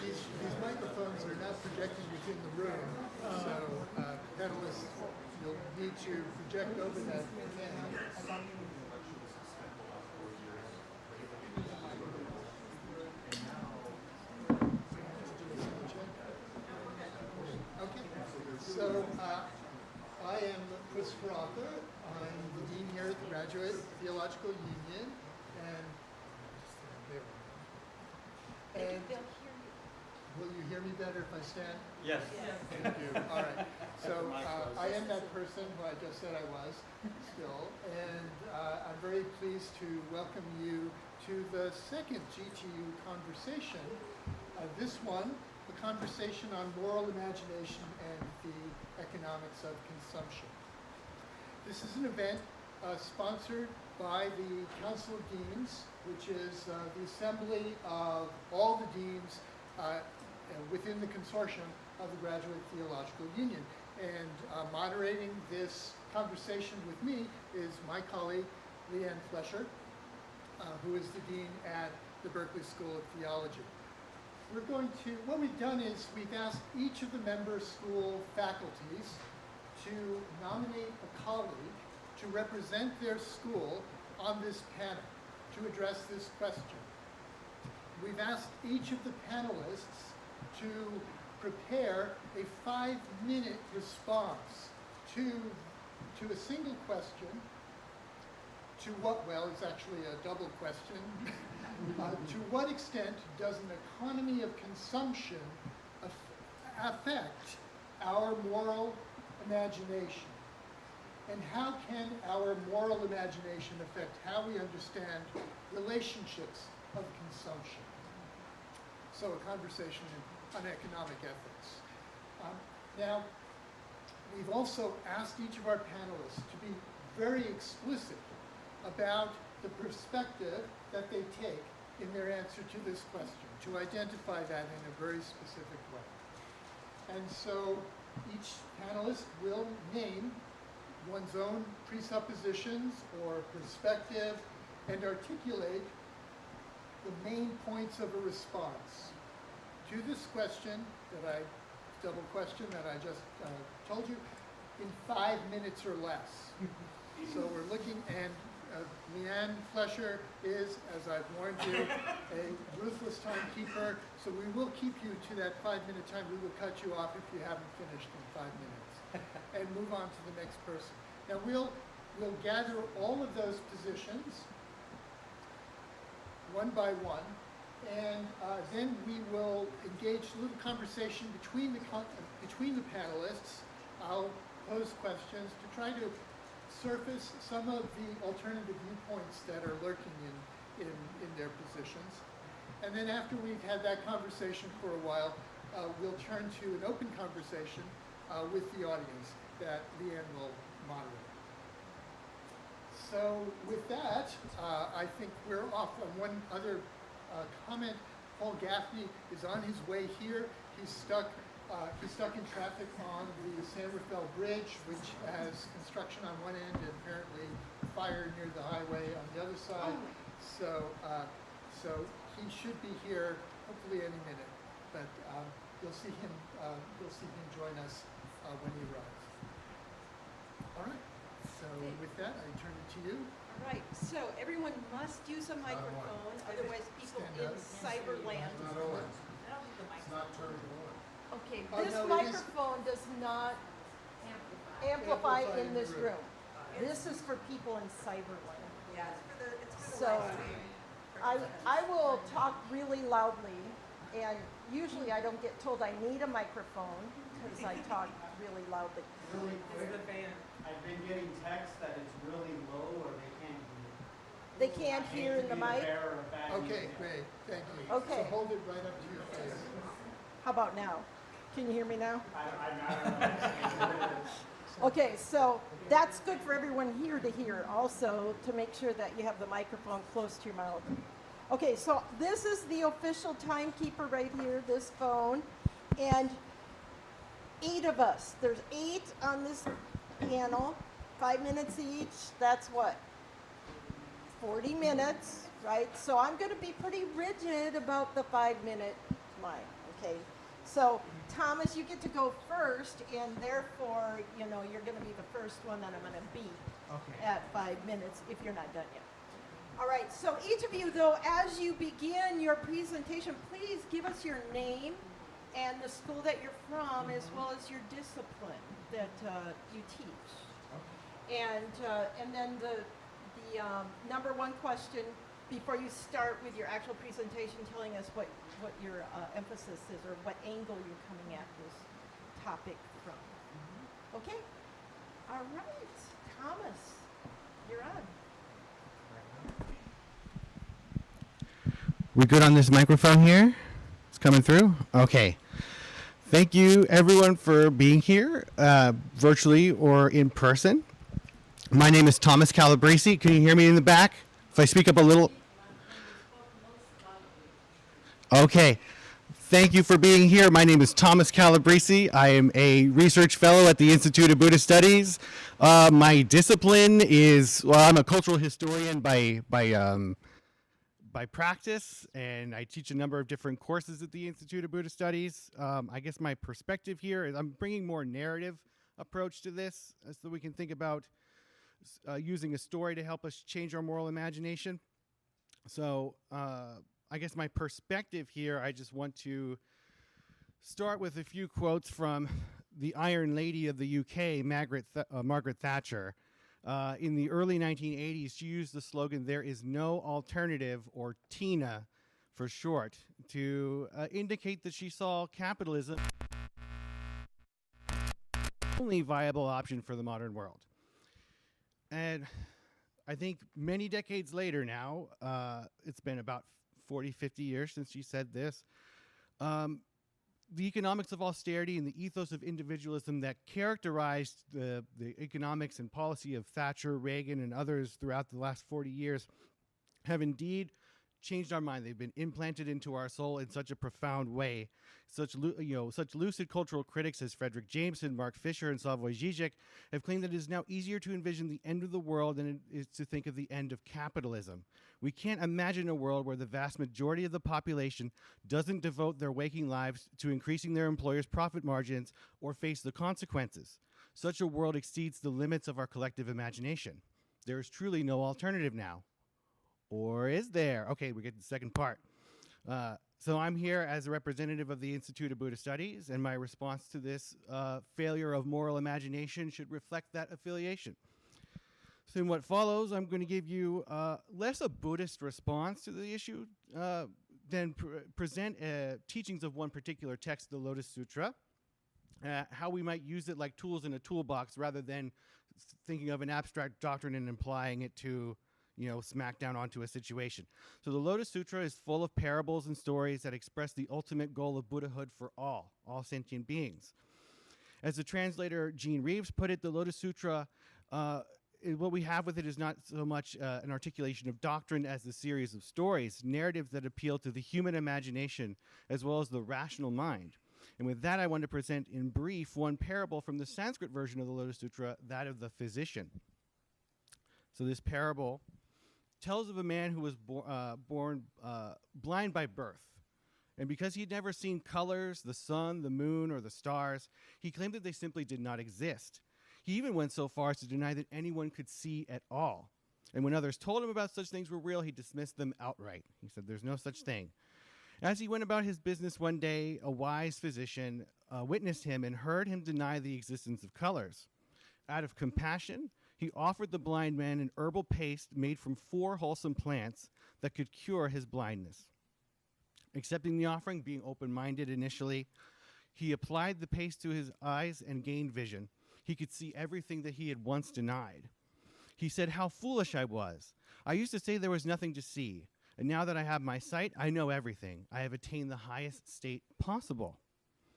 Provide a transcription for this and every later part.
these microphones are not projecting within the room, so panelists, you'll need to project over that camera. Okay, so I am Christopher Author. I'm the dean here at the Graduate Theological Union, and will you hear me better if I stand? Yes. Thank you. All right. So I am that person who I just said I was still, and I'm very pleased to welcome you to the second GTU conversation. This one, the conversation on moral imagination and the economics of consumption. This is an event sponsored by the Council of Deans, which is the assembly of all the deans within the consortium of the Graduate Theological Union. And moderating this conversation with me is my colleague, Leanne Flesher, who is the dean at the Berkeley School of Theology. What we've done is we've asked each of the member school faculties to nominate a colleague to represent their school on this panel to address this question. We've asked each of the panelists to prepare a 5-minute response to a single question, it's actually a double question. To what extent does an economy of consumption affect our moral imagination? And how can our moral imagination affect how we understand relationships of consumption? So a conversation on economic ethics. Now, we've also asked each of our panelists to be very explicit about the perspective that they take in their answer to this question, to identify that in a very specific way. And so each panelist will name one's own presuppositions or perspective and articulate the main points of a response to this question, double question that I just told you, in 5 minutes or less. So we're looking, and Leanne Flesher is, as I've warned you, a ruthless timekeeper, so we will keep you to that 5-minute time. We will cut you off if you haven't finished in 5 minutes, and move on to the next person. Now we'll gather all of those positions one by one, and then we will engage a little conversation between the panelists. I'll pose questions to try to surface some of the alternative viewpoints that are lurking in their positions. And then after we've had that conversation for a while, we'll turn to an open conversation with the audience that Leanne will moderate. So with that, I think we're off. One other comment, Paul Gaffney is on his way here. He's stuck in traffic on the San Rafael Bridge, which has construction on one end and apparently fire near the highway on the other side. So he should be here hopefully any minute, but you'll see him join us when he arrives. All right. So with that, I turn it to you. All right. So everyone must use a microphone, otherwise people in cyberland. It's not turned on. Okay, this microphone does not amplify in this room. This is for people in cyberland. Yeah, it's for the So live stream. I will talk really loudly, and usually I don't get told I need a microphone because I talk really loudly. Really quick, I've been getting texts that it's really low or they can't hear. They can't hear in the mic? Okay, great. Thank you. Okay. So hold it right up to your face. How about now? Can you hear me now? I'm not. Okay, so that's good for everyone here to hear also, to make sure that you have the microphone close to your mouth. Okay, so this is the official timekeeper right here, this phone, and 8 of us. There's 8 on this panel, 5 minutes each. That's what? 40 minutes, right? So I'm going to be pretty rigid about the 5-minute line, Okay, so Thomas, you get to go first, and therefore, you know, you're going to be the first one that I'm going to beat at 5 minutes if you're not done yet. All right, so each of you, though, as you begin your presentation, please give us your name and the school that you're from, as well as your discipline that you teach. And then the number one question before you start with your actual presentation, telling us what your emphasis is or what angle you're coming at this topic from. Okay? All right. Thomas, you're on. We good on this microphone here? It's coming through? Okay. Thank you, everyone, for being here, virtually or in person. My name is Thomas Calobrisi. Can you hear me in the back? If I speak up a little. Okay. Thank you for being here. My name is Thomas Calobrisi. I am a research fellow at the Institute of Buddhist Studies. My discipline is, well, I'm a cultural historian by practice, and I teach a number of different courses at the Institute of Buddhist Studies. I guess my perspective here is I'm bringing more narrative approach to this so we can think about using a story to help us change our moral imagination. So I guess my perspective here, I just want to start with a few quotes from the Iron Lady of the UK, Margaret Thatcher. In the early 1980s, she used the slogan, "There is no alternative," or TINA for short, to indicate that she saw capitalism as the only viable option for the modern world. And I think many decades later now, it's been about 40, 50 years since she said this, the economics of austerity and the ethos of individualism that characterized the economics and policy of Thatcher, Reagan, and others throughout the last 40 years have indeed changed our mind. They've been implanted into our soul in such a profound way. Such lucid cultural critics as Frederick Jameson, Mark Fisher, and Slavoj Žižek have claimed that it is now easier to envision the end of the world than it is to think of the end of capitalism. We can't imagine a world where the vast majority of the population doesn't devote their waking lives to increasing their employers' profit margins or face the consequences. Such a world exceeds the limits of our collective imagination. There is truly no alternative now. Or is there? Okay, we get to the second part. So I'm here as a representative of the Institute of Buddhist Studies, and my response to this failure of moral imagination should reflect that affiliation. So in what follows, I'm going to give you less a Buddhist response to the issue than present teachings of one particular text, the Lotus Sutra, how we might use it like tools in a toolbox rather than thinking of an abstract doctrine and applying it to, smack down onto a situation. So the Lotus Sutra is full of parables and stories that express the ultimate goal of Buddhahood for all sentient beings. As the translator Gene Reeves put it, the Lotus Sutra, what we have with it is not so much an articulation of doctrine as a series of stories, narratives that appeal to the human imagination as well as the rational mind. And with that, I want to present in brief one parable from the Sanskrit version of the Lotus Sutra, that of the physician. So this parable tells of a man who was born blind by birth. And because he'd never seen colors, the sun, the moon, or the stars, he claimed that they simply did not exist. He even went so far as to deny that anyone could see at all. And when others told him about such things were real, he dismissed them outright. He said, "There's no such thing." As he went about his business one day, a wise physician witnessed him and heard him deny the existence of colors. Out of compassion, he offered the blind man an herbal paste made from 4 wholesome plants that could cure his blindness. Accepting the offering, being open-minded initially, he applied the paste to his eyes and gained vision. He could see everything that he had once denied. He said, "How foolish I was. I used to say there was nothing to see. And now that I have my sight, I know everything. I have attained the highest state possible."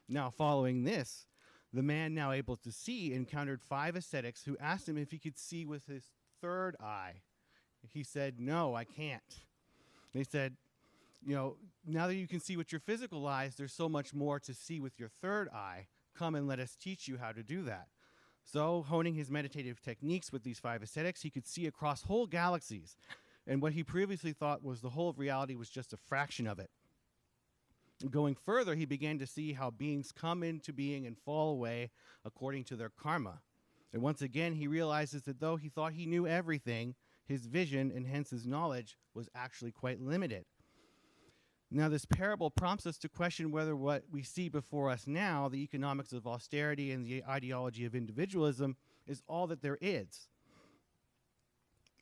Now, following this, the man now able to see encountered 5 ascetics who asked him if he could see with his third eye. He said, "No, I can't." They said, now that you can see with your physical eyes, there's so much more to see with your third eye. Come and let us teach you how to do that. So, honing his meditative techniques with these 5 ascetics, he could see across whole galaxies, and what he previously thought was the whole of reality was just a fraction of it. Going further, he began to see how beings come into being and fall away according to their karma. And once again, he realizes that though he thought he knew everything, his vision, and hence his knowledge, was actually quite limited. Now, this parable prompts us to question whether what we see before us now, the economics of austerity and the ideology of individualism, is all that there is.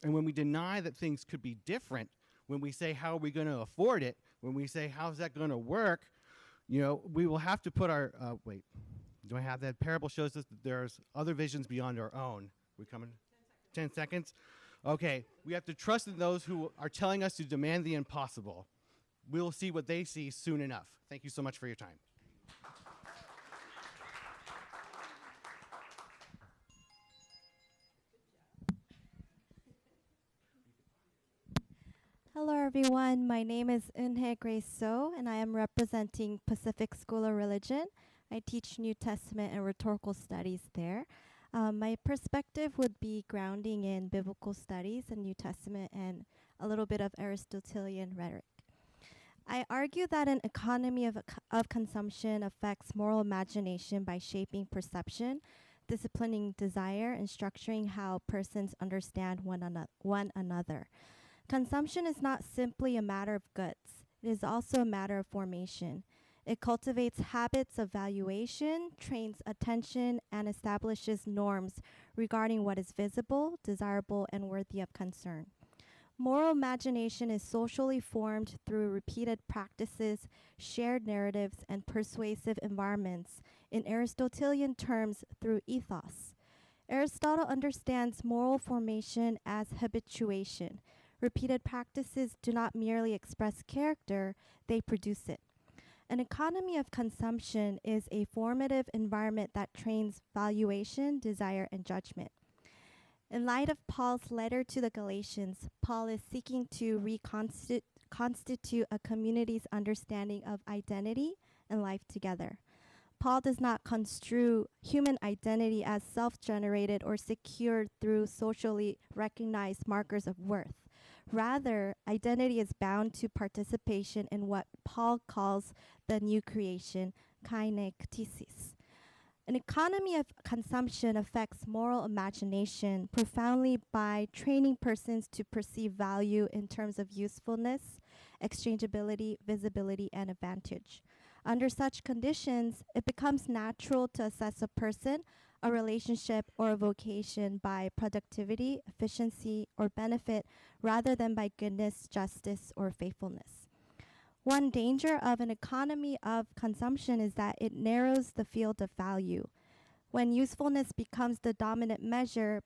And when we deny that things could be different, when we say, how are we going to afford it? When we say, how's that going to work? You know, we will have to put our, wait, do I have that? Parable shows us that there's other visions beyond our own. We coming? 10 seconds? Okay, we have to trust in those who are telling us to demand the impossible. We'll see what they see soon enough. Thank you so much for your time. Hello everyone, my name is EunHye Grace So, and I am representing Pacific School of Religion. I teach New Testament and rhetorical studies there. My perspective would be grounding in biblical studies and New Testament and a little bit of Aristotelian rhetoric. I argue that an economy of consumption affects moral imagination by shaping perception, disciplining desire, and structuring how persons understand one another. Consumption is not simply a matter of goods. It is also a matter of formation. It cultivates habits of valuation, trains attention, and establishes norms regarding what is visible, desirable, and worthy of concern. Moral imagination is socially formed through repeated practices, shared narratives, and persuasive environments, in Aristotelian terms, through ethos. Aristotle understands moral formation as habituation. Repeated practices do not merely express character, they produce it. An economy of consumption is a formative environment that trains valuation, desire, and judgment. In light of Paul's letter to the Galatians, Paul is seeking to reconstitute a community's understanding of identity and life together. Paul does not construe human identity as self-generated or secured through socially recognized markers of worth. Rather, identity is bound to participation in what Paul calls the new creation, kainektsis. An economy of consumption affects moral imagination profoundly by training persons to perceive value in terms of usefulness, exchangeability, visibility, and advantage. Under such conditions, it becomes natural to assess a person, a relationship, or a vocation by productivity, efficiency, or benefit rather than by goodness, justice, or faithfulness. One danger of an economy of consumption is that it narrows the field of value. When usefulness becomes the dominant measure,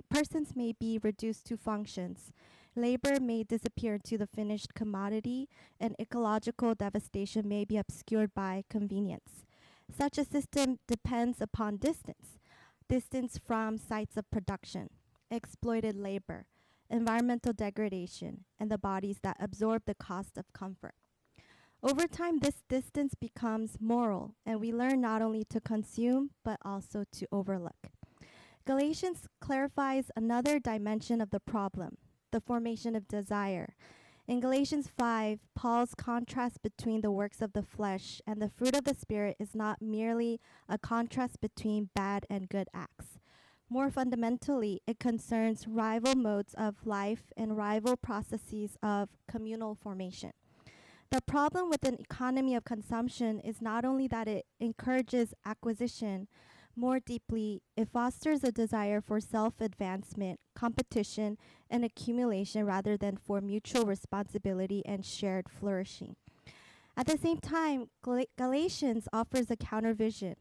persons may be reduced to functions. Labor may disappear into the finished commodity, and ecological devastation may be obscured by convenience. Such a system depends upon distance from sites of production, exploited labor, environmental degradation, and the bodies that absorb the cost of comfort. Over time, this distance becomes moral, and we learn not only to consume, but also to overlook. Galatians clarifies another dimension of the problem, the formation of desire. In Galatians 5, Paul's contrast between the works of the flesh and the fruit of the Spirit is not merely a contrast between bad and good acts. More fundamentally, it concerns rival modes of life and rival processes of communal formation. The problem with an economy of consumption is not only that it encourages acquisition. More deeply, it fosters a desire for self-advancement, competition, and accumulation rather than for mutual responsibility and shared flourishing. At the same time, Galatians offers a countervision.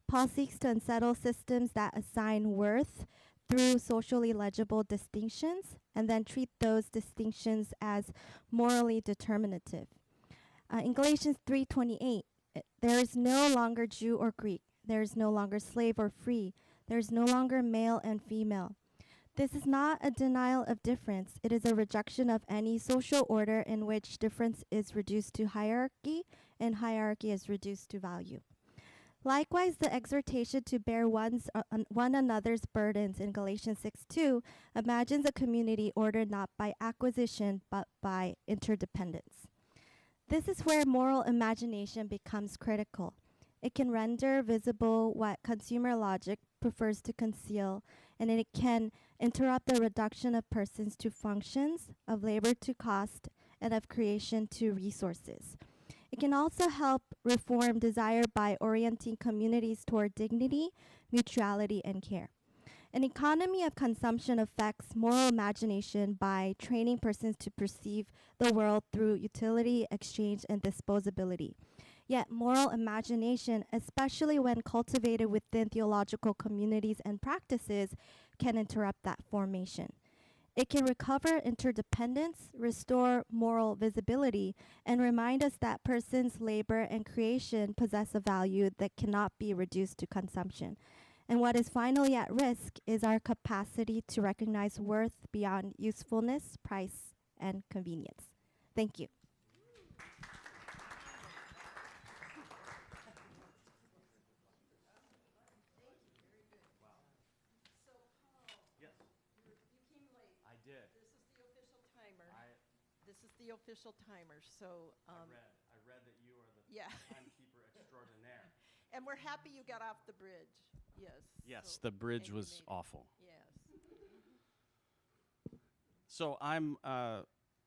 Paul seeks to unsettle systems that assign worth through socially legible distinctions and then treat those distinctions as morally determinative. In Galatians 3:28, there is no longer Jew or Greek. There is no longer slave or free. There is no longer male and female. This is not a denial of difference. It is a rejection of any social order in which difference is reduced to hierarchy and hierarchy is reduced to value. Likewise, the exhortation to bear one another's burdens in Galatians 6:2 imagines a community ordered not by acquisition but by interdependence. This is where moral imagination becomes critical. It can render visible what consumer logic prefers to conceal, and it can interrupt the reduction of persons to functions, of labor to cost, and of creation to resources. It can also help reform desire by orienting communities toward dignity, mutuality, and care. An economy of consumption affects moral imagination by training persons to perceive the world through utility, exchange, and disposability. Yet moral imagination, especially when cultivated within theological communities and practices, can interrupt that formation. It can recover interdependence, restore moral visibility, and remind us that persons, labor, and creation possess a value that cannot be reduced to consumption. And what is finally at risk is our capacity to recognize worth beyond usefulness, price, and convenience. Thank you. I did. This is the official timer. This is the official timer, so. I read that you are the Yeah. timekeeper extraordinaire. And we're happy you got off the bridge, yes. Yes, so- the bridge and you was made it. awful. Yes. So I'm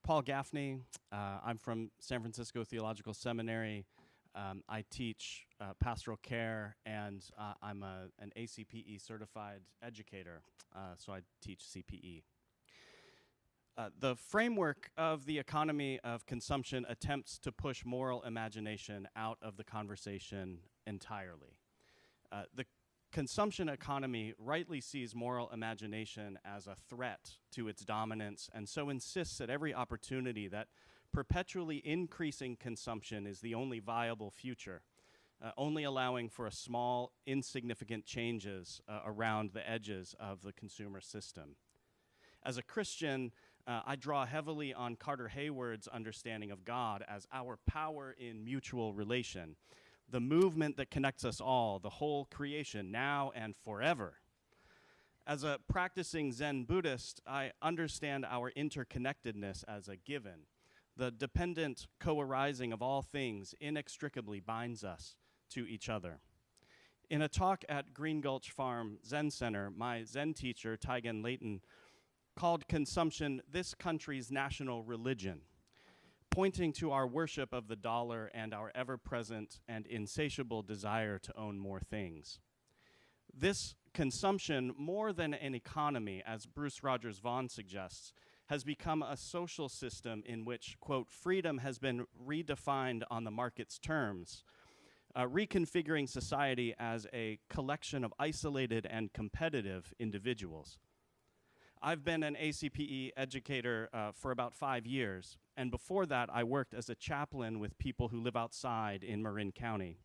Paul Gaffney. I'm from San Francisco Theological Seminary. I teach pastoral care, and I'm an ACPE certified educator, so I teach CPE. The framework of the economy of consumption attempts to push moral imagination out of the conversation entirely. The consumption economy rightly sees moral imagination as a threat to its dominance, and so insists at every opportunity that perpetually increasing consumption is the only viable future, only allowing for a small, insignificant changes around the edges of the consumer system. As a Christian, I draw heavily on Carter Hayward's understanding of God as our power in mutual relation, the movement that connects us all, the whole creation, now and forever. As a practicing Zen Buddhist, I understand our interconnectedness as a given. The dependent co-arising of all things inextricably binds us to each other. In a talk at Green Gulch Farm Zen Center, my Zen teacher, Taigen Leighton, called consumption this country's national religion, pointing to our worship of the dollar and our ever-present and insatiable desire to own more things. This consumption, more than an economy, as Bruce Rogers Vaughan suggests, has become a social system in which, quote, freedom has been redefined on the market's terms, reconfiguring society as a collection of isolated and competitive individuals. I've been an ACPE educator for about 5 years, and before that, I worked as a chaplain with people who live outside in Marin County.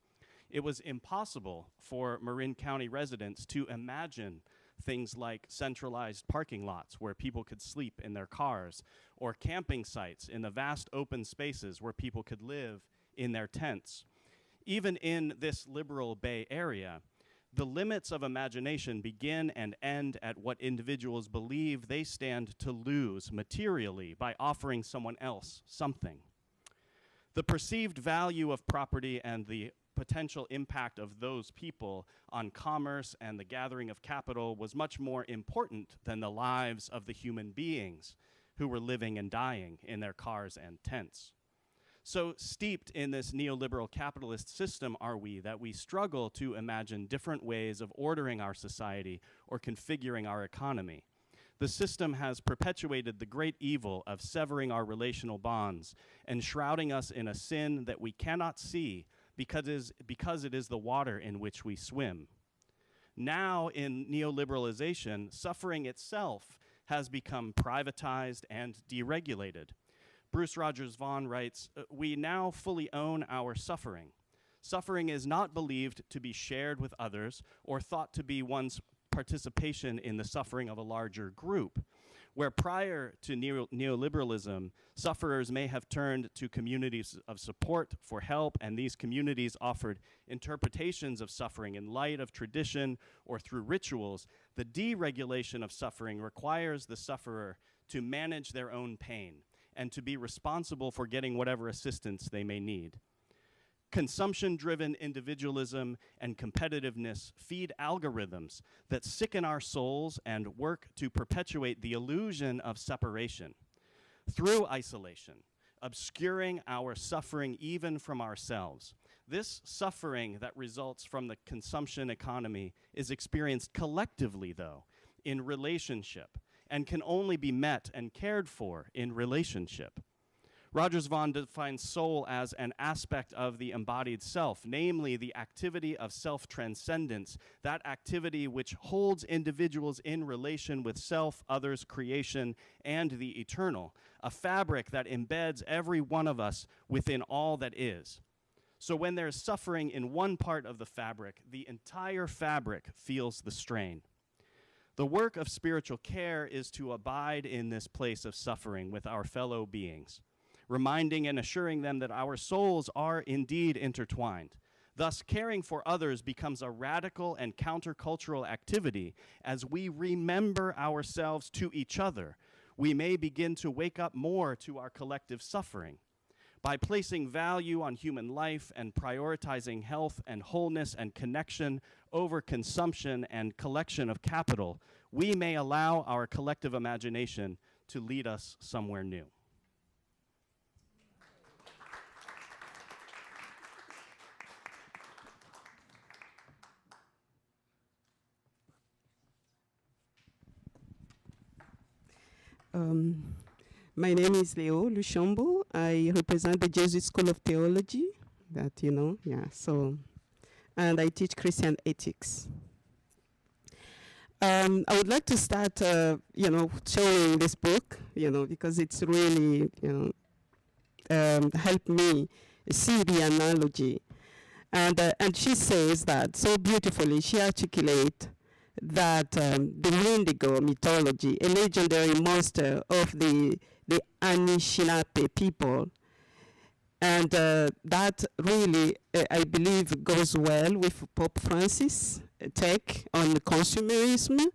It was impossible for Marin County residents to imagine things like centralized parking lots where people could sleep in their cars, or camping sites in the vast open spaces where people could live in their tents. Even in this liberal Bay Area, the limits of imagination begin and end at what individuals believe they stand to lose materially by offering someone else something. The perceived value of property and the potential impact of those people on commerce and the gathering of capital was much more important than the lives of the human beings who were living and dying in their cars and tents. So steeped in this neoliberal capitalist system are we that we struggle to imagine different ways of ordering our society or configuring our economy. The system has perpetuated the great evil of severing our relational bonds and shrouding us in a sin that we cannot see because it is the water in which we swim. Now, in neoliberalization, suffering itself has become privatized and deregulated. Bruce Rogers Vaughan writes, we now fully own our suffering. Suffering is not believed to be shared with others or thought to be one's participation in the suffering of a larger group, where prior to neoliberalism, sufferers may have turned to communities of support for help, and these communities offered interpretations of suffering in light of tradition or through rituals. The deregulation of suffering requires the sufferer to manage their own pain and to be responsible for getting whatever assistance they may need. Consumption-driven individualism and competitiveness feed algorithms that sicken our souls and work to perpetuate the illusion of separation through isolation, obscuring our suffering even from ourselves. This suffering that results from the consumption economy is experienced collectively, though, in relationship, and can only be met and cared for in relationship. Rogers Vaughan defines soul as an aspect of the embodied self, namely the activity of self-transcendence, that activity which holds individuals in relation with self, others, creation, and the eternal, a fabric that embeds every one of us within all that is. So when there's suffering in one part of the fabric, the entire fabric feels the strain. The work of spiritual care is to abide in this place of suffering with our fellow beings, reminding and assuring them that our souls are indeed intertwined. Thus, caring for others becomes a radical and countercultural activity as we remember ourselves to each other. We may begin to wake up more to our collective suffering. By placing value on human life and prioritizing health and wholeness and connection over consumption and collection of capital, we may allow our collective imagination to lead us somewhere new. My name is Leocadie Lushombo. I represent the Jesuit School of Theology, that you know, yeah. So, and I teach Christian ethics. I would like to start, showing this book, because it's really, helped me see the analogy. And she says that so beautifully. She articulates that the Wendigo mythology, a legendary monster of the Anishinaabe people, and that really, I believe, goes well with Pope Francis' take on consumerism.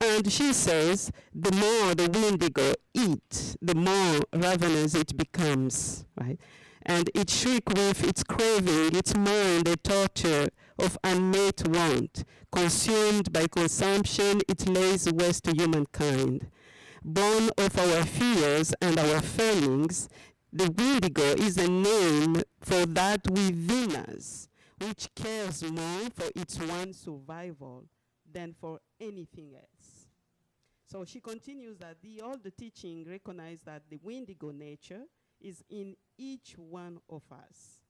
And she says, the more the Wendigo eats, the more ravenous it becomes, right? And it shrieks with its craving, its mourn, the torture of unmet want. Consumed by consumption, it lays waste to humankind. Born of our fears and our failings, the Wendigo is a name for that within us, which cares more for its own survival than for anything else. So she continues that all the teaching recognize that the Wendigo nature is in each one of us.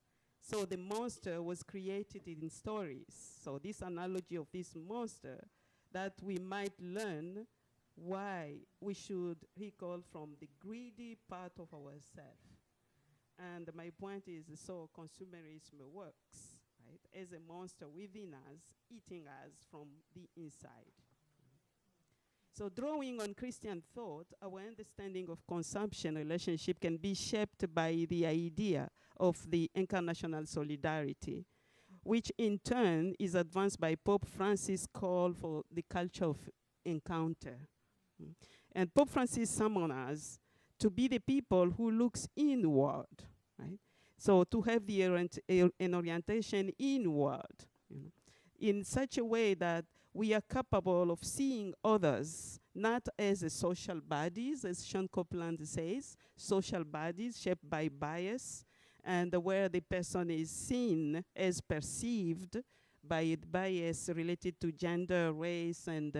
So the monster was created in stories. So this analogy of this monster, that we might learn why we should recall from the greedy part of ourselves. And my point is, so consumerism works, right? As a monster within us, eating us from the inside. So drawing on Christian thought, our understanding of consumption relationship can be shaped by the idea of the incarnational solidarity, which in turn is advanced by Pope Francis' call for the culture of encounter. And Pope Francis summoned us to be the people who looks inward, right? So to have an orientation inward, in such a way that we are capable of seeing others not as a social bodies, as Sean Copeland says, social bodies shaped by bias, and where the person is seen as perceived by bias related to gender, race, and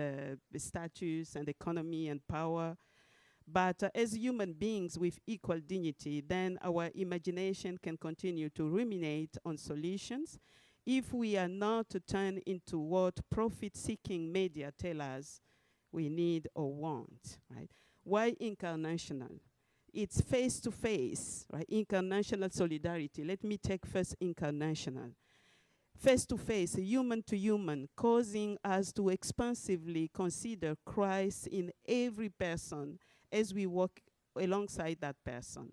status, and economy, and power. But as human beings with equal dignity, then our imagination can continue to ruminate on solutions if we are not to turn into what profit-seeking media tell us we need or want, right? Why incarnational? It's face-to-face, right? Incarnational solidarity. Let me take first incarnational. Face-to-face, human-to-human, causing us to expansively consider Christ in every person as we walk alongside that person.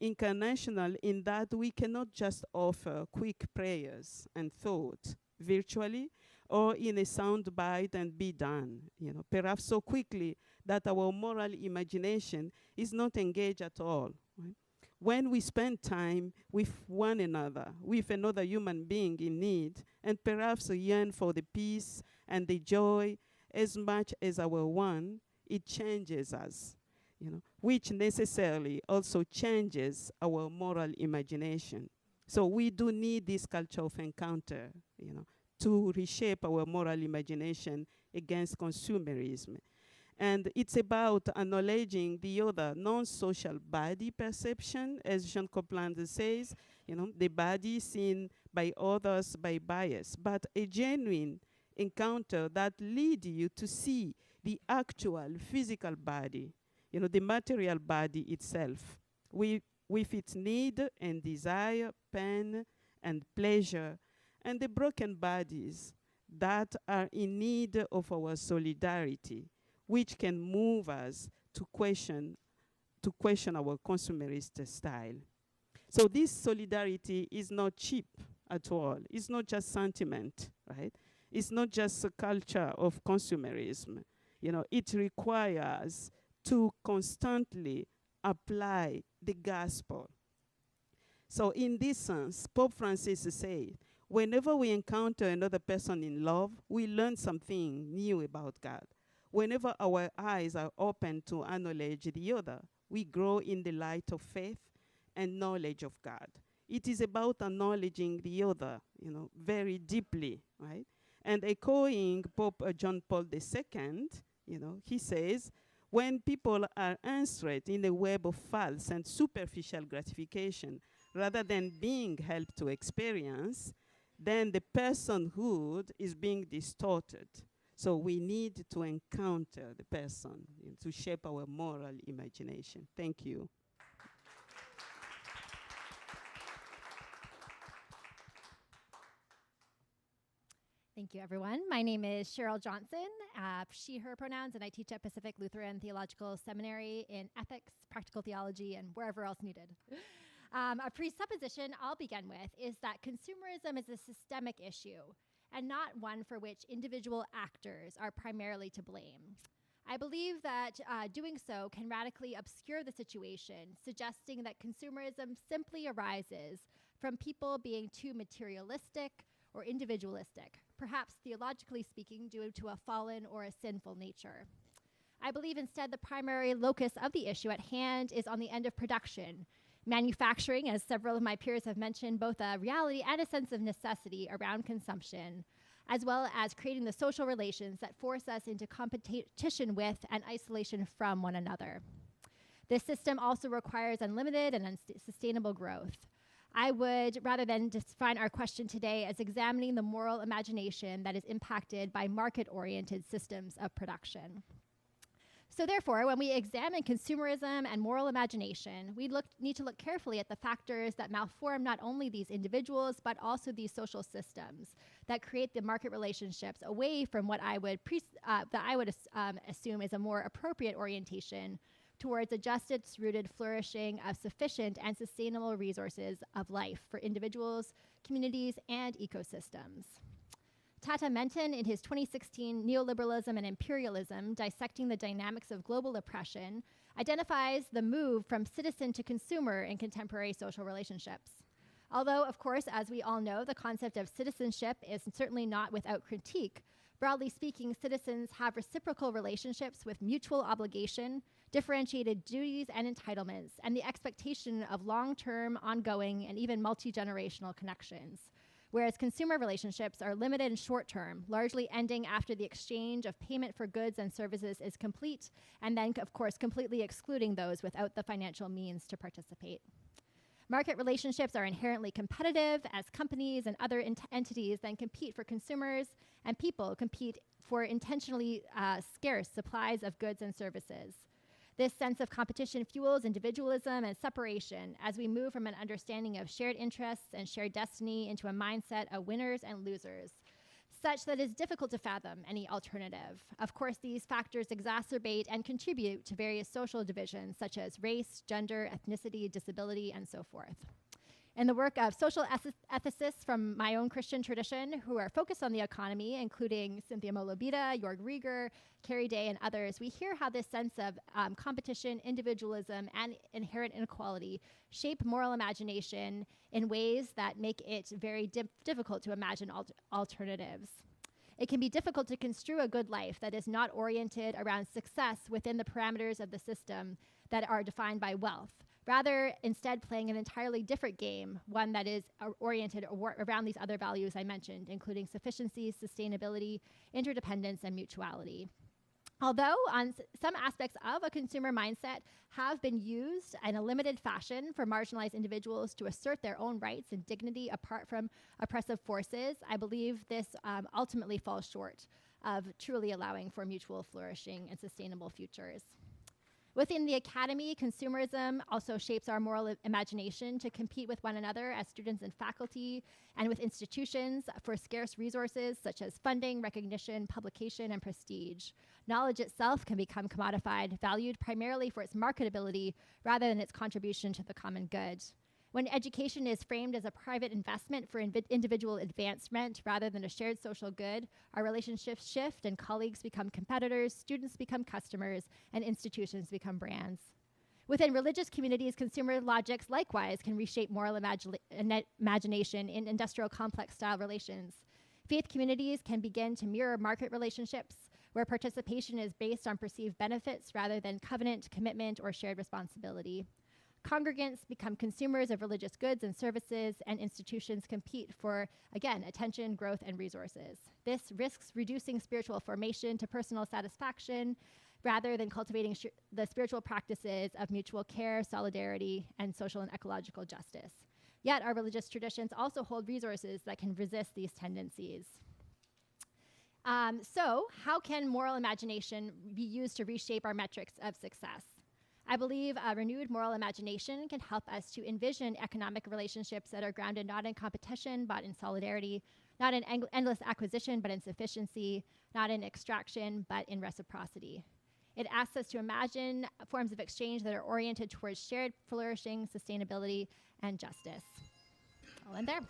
Incarnational in that we cannot just offer quick prayers and thought virtually or in a sound bite and be done, perhaps so quickly that our moral imagination is not engaged at all. Right? When we spend time with one another, with another human being in need, and perhaps yearn for the peace and the joy as much as our one, it changes us, which necessarily also changes our moral imagination. So we do need this culture of encounter, to reshape our moral imagination against consumerism. And it's about acknowledging the other non-social body perception, as Jean Copeland says, the body seen by others by bias, but a genuine encounter that leads you to see the actual physical body, the material body itself, with its need and desire, pain and pleasure, and the broken bodies that are in need of our solidarity, which can move us to question our consumerist style. So this solidarity is not cheap at all. It's not just sentiment, right? It's not just a culture of consumerism. It requires to constantly apply the gospel. So in this sense, Pope Francis said, whenever we encounter another person in love, we learn something new about God. Whenever our eyes are open to acknowledge the other, we grow in the light of faith and knowledge of God. It is about acknowledging the other, very deeply, right? And echoing Pope John Paul II, he says, when people are answered in a web of false and superficial gratification, rather than being helped to experience, then the personhood is being distorted. So we need to encounter the person to shape our moral imagination. Thank you. Thank you, everyone. My name is Sheryl Johnson, she, her pronouns, and I teach at Pacific Lutheran Theological Seminary in ethics, practical theology, and wherever else needed. A presupposition I'll begin with is that consumerism is a systemic issue and not one for which individual actors are primarily to blame. I believe that doing so can radically obscure the situation, suggesting that consumerism simply arises from people being too materialistic or individualistic, perhaps theologically speaking due to a fallen or a sinful nature. I believe instead the primary locus of the issue at hand is on the end of production, manufacturing, as several of my peers have mentioned, both a reality and a sense of necessity around consumption, as well as creating the social relations that force us into competition with and isolation from one another. This system also requires unlimited and unsustainable growth. I would, rather than define our question today as examining the moral imagination that is impacted by market-oriented systems of production. So therefore, when we examine consumerism and moral imagination, we need to look carefully at the factors that malform not only these individuals, but also these social systems that create the market relationships away from what I would assume is a more appropriate orientation towards a justice-rooted flourishing of sufficient and sustainable resources of life for individuals, communities, and ecosystems. Tata Menton, in his 2016 Neoliberalism and Imperialism, Dissecting the Dynamics of Global Oppression, identifies the move from citizen to consumer in contemporary social relationships. Although, of course, as we all know, the concept of citizenship is certainly not without critique, broadly speaking, citizens have reciprocal relationships with mutual obligation, differentiated duties and entitlements, and the expectation of long-term, ongoing, and even multi-generational connections. Whereas consumer relationships are limited and short-term, largely ending after the exchange of payment for goods and services is complete, and then, of course, completely excluding those without the financial means to participate. Market relationships are inherently competitive as companies and other entities then compete for consumers, and people compete for intentionally scarce supplies of goods and services. This sense of competition fuels individualism and separation as we move from an understanding of shared interests and shared destiny into a mindset of winners and losers, such that it's difficult to fathom any alternative. Of course, these factors exacerbate and contribute to various social divisions such as race, gender, ethnicity, disability, and so forth. and the work of social ethicists from my own Christian tradition who are focused on the economy, including Cynthia Molobita, Jorg Rieger, Carrie Day, and others, we hear how this sense of competition, individualism, and inherent inequality shape moral imagination in ways that make it very difficult to imagine alternatives. It can be difficult to construe a good life that is not oriented around success within the parameters of the system that are defined by wealth. Rather, instead playing an entirely different game, one that is oriented around these other values I mentioned, including sufficiency, sustainability, interdependence, and mutuality. Although some aspects of a consumer mindset have been used in a limited fashion for marginalized individuals to assert their own rights and dignity apart from oppressive forces, I believe this ultimately falls short of truly allowing for mutual flourishing and sustainable futures. Within the academy, consumerism also shapes our moral imagination to compete with one another as students and faculty, and with institutions for scarce resources such as funding, recognition, publication, and prestige. Knowledge itself can become commodified, valued primarily for its marketability rather than its contribution to the common good. When education is framed as a private investment for individual advancement rather than a shared social good, our relationships shift and colleagues become competitors, students become customers, and institutions become brands. Within religious communities, consumer logics likewise can reshape moral imagination in industrial complex style relations. Faith communities can begin to mirror market relationships where participation is based on perceived benefits rather than covenant, commitment, or shared responsibility. Congregants become consumers of religious goods and services, and institutions compete for, again, attention, growth, and resources. This risks reducing spiritual formation to personal satisfaction rather than cultivating the spiritual practices of mutual care, solidarity, and social and ecological justice. Yet our religious traditions also hold resources that can resist these tendencies. So how can moral imagination be used to reshape our metrics of success? I believe a renewed moral imagination can help us to envision economic relationships that are grounded not in competition, but in solidarity, not in endless acquisition, but in sufficiency, not in extraction, but in reciprocity. It asks us to imagine forms of exchange that are oriented towards shared flourishing, sustainability, and justice. I'll end there.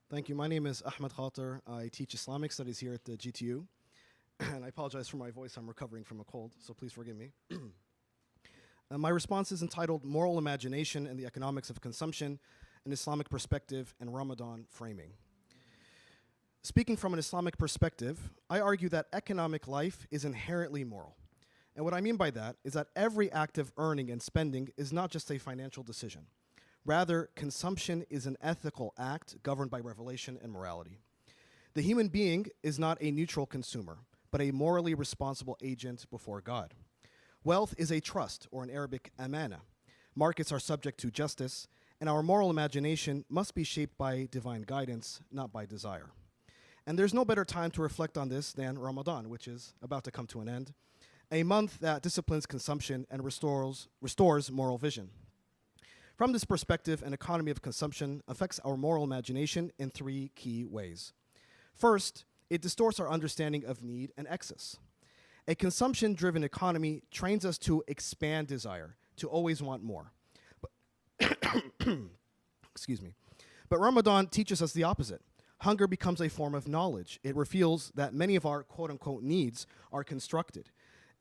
Thank you. My name is Ahmed Khater. I teach Islamic studies here at the GTU. And I apologize for my voice. I'm recovering from a cold, so please forgive me. My response is entitled Moral Imagination and the Economics of Consumption, an Islamic Perspective and Ramadan Framing. Speaking from an Islamic perspective, I argue that economic life is inherently moral. And what I mean by that is that every act of earning and spending is not just a financial decision. Rather, consumption is an ethical act governed by revelation and morality. The human being is not a neutral consumer, but a morally responsible agent before God. Wealth is a trust, or in Arabic, amana. Markets are subject to justice, and our moral imagination must be shaped by divine guidance, not by desire. And there's no better time to reflect on this than Ramadan, which is about to come to an end, a month that disciplines consumption and restores moral vision. From this perspective, an economy of consumption affects our moral imagination in three key ways. First, it distorts our understanding of need and excess. A consumption-driven economy trains us to expand desire, to always want more. Excuse me. But Ramadan teaches us the opposite. Hunger becomes a form of knowledge. It reveals that many of our quote-unquote needs are constructed.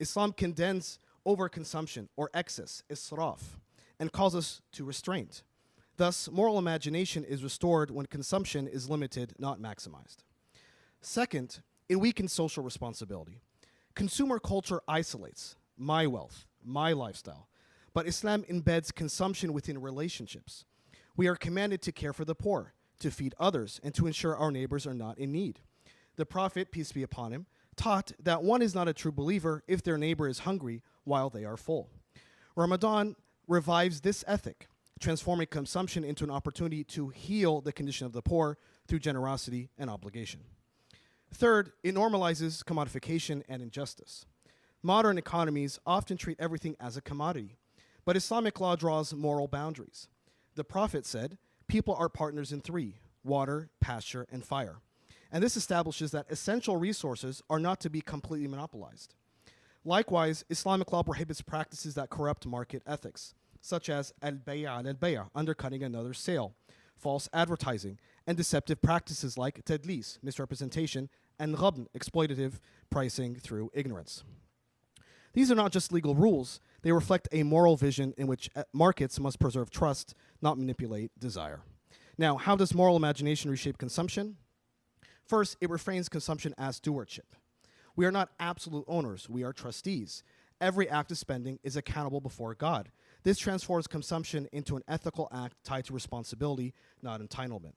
Islam condemns overconsumption or excess, israf, and calls us to restraint. Thus, moral imagination is restored when consumption is limited, not maximized. Second, it weakens social responsibility. Consumer culture isolates my wealth, my lifestyle, but Islam embeds consumption within relationships. We are commanded to care for the poor, to feed others, and to ensure our neighbors are not in need. The Prophet, peace be upon him, taught that one is not a true believer if their neighbor is hungry while they are full. Ramadan revives this ethic, transforming consumption into an opportunity to heal the condition of the poor through generosity and obligation. Third, it normalizes commodification and injustice. Modern economies often treat everything as a commodity, but Islamic law draws moral boundaries. The Prophet said, people are partners in three: water, pasture, and fire. And this establishes that essential resources are not to be completely monopolized. Likewise, Islamic law prohibits practices that corrupt market ethics, such as al-bay'a al-bay'a, undercutting another's sale, false advertising, and deceptive practices like tadlis, misrepresentation, and ghabn, exploitative pricing through ignorance. These are not just legal rules, they reflect a moral vision in which markets must preserve trust, not manipulate desire. Now, how does moral imagination reshape consumption? First, it reframes consumption as stewardship. We are not absolute owners, we are trustees. Every act of spending is accountable before God. This transforms consumption into an ethical act tied to responsibility, not entitlement.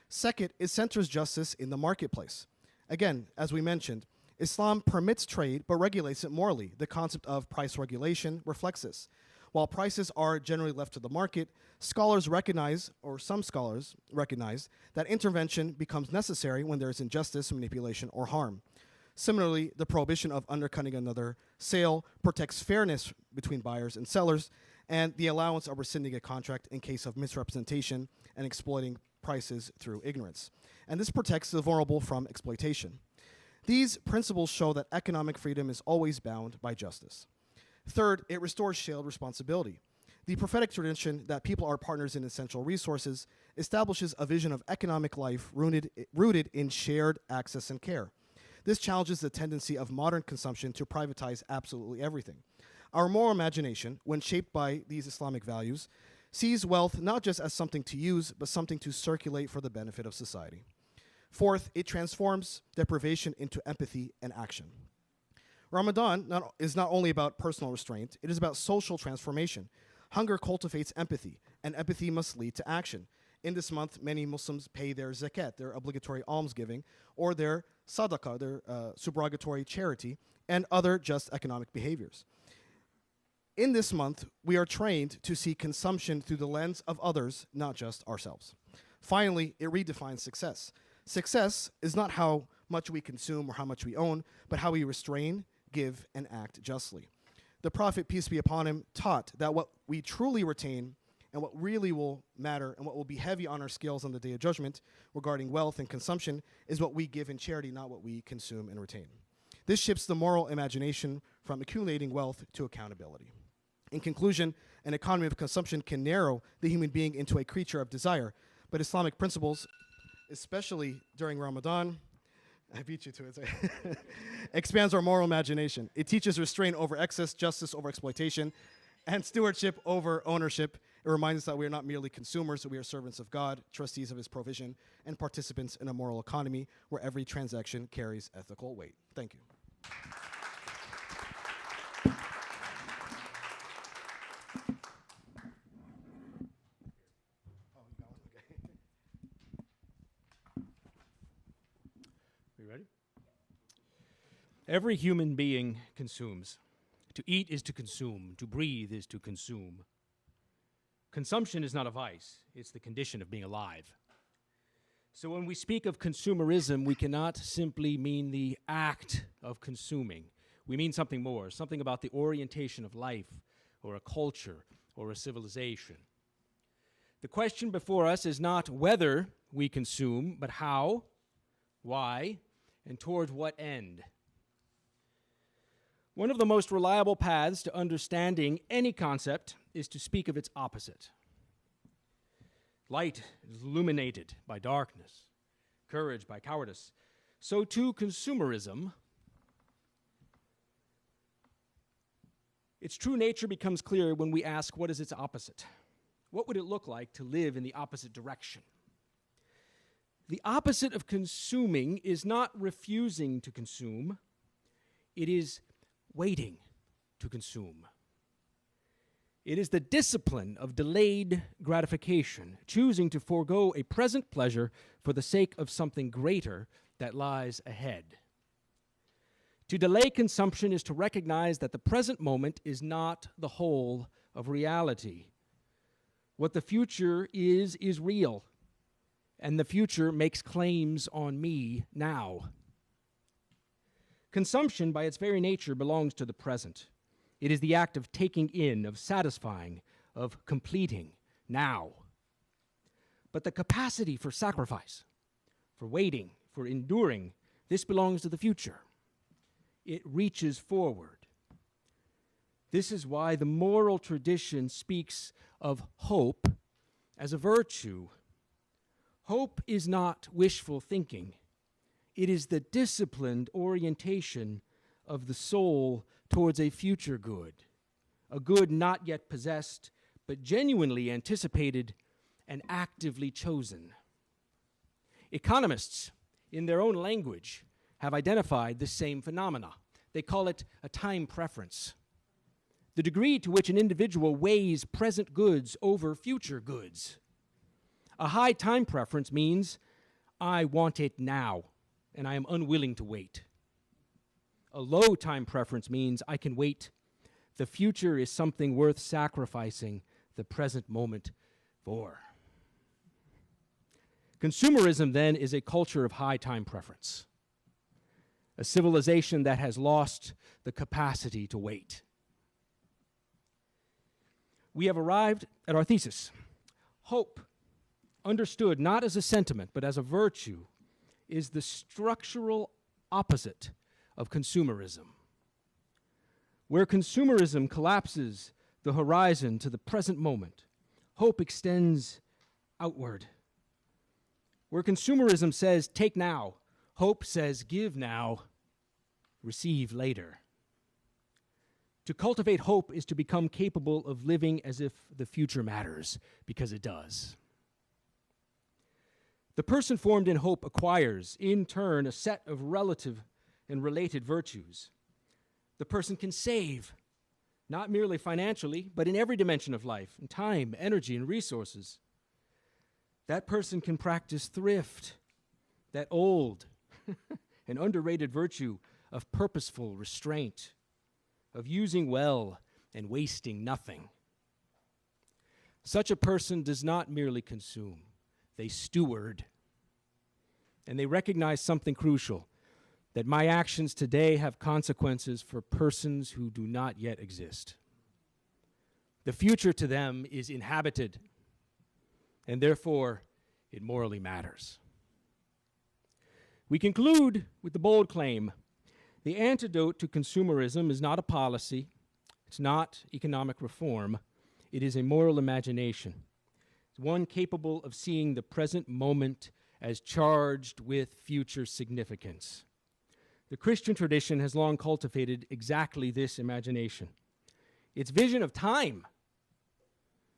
Second, it centers justice in the marketplace. Again, as we mentioned, Islam permits trade but regulates it morally. The concept of price regulation reflects this. While prices are generally left to the market, scholars recognize, or some scholars recognize, that intervention becomes necessary when there is injustice, manipulation, or harm. Similarly, the prohibition of undercutting another sale protects fairness between buyers and sellers, and the allowance of rescinding a contract in case of misrepresentation and exploiting prices through ignorance. And this protects the vulnerable from exploitation. These principles show that economic freedom is always bound by justice. Third, it restores shared responsibility. The prophetic tradition that people are partners in essential resources establishes a vision of economic life rooted in shared access and care. This challenges the tendency of modern consumption to privatize absolutely everything. Our moral imagination, when shaped by these Islamic values, sees wealth not just as something to use, but something to circulate for the benefit of society. Fourth, it transforms deprivation into empathy and action. Ramadan is not only about personal restraint, it is about social transformation. Hunger cultivates empathy, and empathy must lead to action. In this month, many Muslims pay their zakat, their obligatory almsgiving, or their sadaqah, their subrogatory charity, and other just economic behaviors. In this month, we are trained to see consumption through the lens of others, not just ourselves. Finally, it redefines success. Success is not how much we consume or how much we own, but how we restrain, give, and act justly. The Prophet, peace be upon him, taught that what we truly retain and what really will matter and what will be heavy on our scales on the Day of Judgment regarding wealth and consumption is what we give in charity, not what we consume and retain. This shifts the moral imagination from accumulating wealth to accountability. In conclusion, an economy of consumption can narrow the human being into a creature of desire, but Islamic principles, especially during Ramadan, I beat you to it, expands our moral imagination. It teaches restraint over excess, justice over exploitation, and stewardship over ownership. It reminds us that we are not merely consumers, but we are servants of God, trustees of his provision, and participants in a moral economy where every transaction carries ethical weight. Thank you. Ready? Every human being consumes. To eat is to consume. To breathe is to consume. Consumption is not a vice. It's the condition of being alive. So when we speak of consumerism, we cannot simply mean the act of consuming. We mean something more, something about the orientation of life or a culture or a civilization. The question before us is not whether we consume, but how, why, and toward what end. One of the most reliable paths to understanding any concept is to speak of its opposite. Light is illuminated by darkness, courage by cowardice. So too consumerism, its true nature becomes clear when we ask, what is its opposite? What would it look like to live in the opposite direction? The opposite of consuming is not refusing to consume, it is waiting to consume. It is the discipline of delayed gratification, choosing to forego a present pleasure for the sake of something greater that lies ahead. To delay consumption is to recognize that the present moment is not the whole of reality. What the future is real. And the future makes claims on me now. Consumption, by its very nature, belongs to the present. It is the act of taking in, of satisfying, of completing, now. But the capacity for sacrifice, for waiting, for enduring. This belongs to the future. It reaches forward. This is why the moral tradition speaks of hope as a virtue. Hope is not wishful thinking. It is the disciplined orientation of the soul towards a future good, a good not yet possessed, but genuinely anticipated and actively chosen. Economists, in their own language, have identified this same phenomena. They call it a time preference. The degree to which an individual weighs present goods over future goods. A high time preference means I want it now, and I am unwilling to wait. A low time preference means I can wait. The future is something worth sacrificing the present moment for. Consumerism, then, is a culture of high time preference, a civilization that has lost the capacity to wait. We have arrived at our thesis. Hope, understood not as a sentiment, but as a virtue, is the structural opposite of consumerism. Where consumerism collapses the horizon to the present moment, hope extends outward. Where consumerism says, take now, hope says, give now, receive later. To cultivate hope is to become capable of living as if the future matters, because it does. The person formed in hope acquires, in turn, a set of relative and related virtues. The person can save, not merely financially, but in every dimension of life, in time, energy, and resources. That person can practice thrift, that old and underrated virtue of purposeful restraint, of using well and wasting nothing. Such a person does not merely consume, they steward. And they recognize something crucial, that my actions today have consequences for persons who do not yet exist. The future to them is inhabited, and therefore it morally matters. We conclude with the bold claim, the antidote to consumerism is not a policy, it's not economic reform, it is a moral imagination. It's one capable of seeing the present moment as charged with future significance. The Christian tradition has long cultivated exactly this imagination. Its vision of time,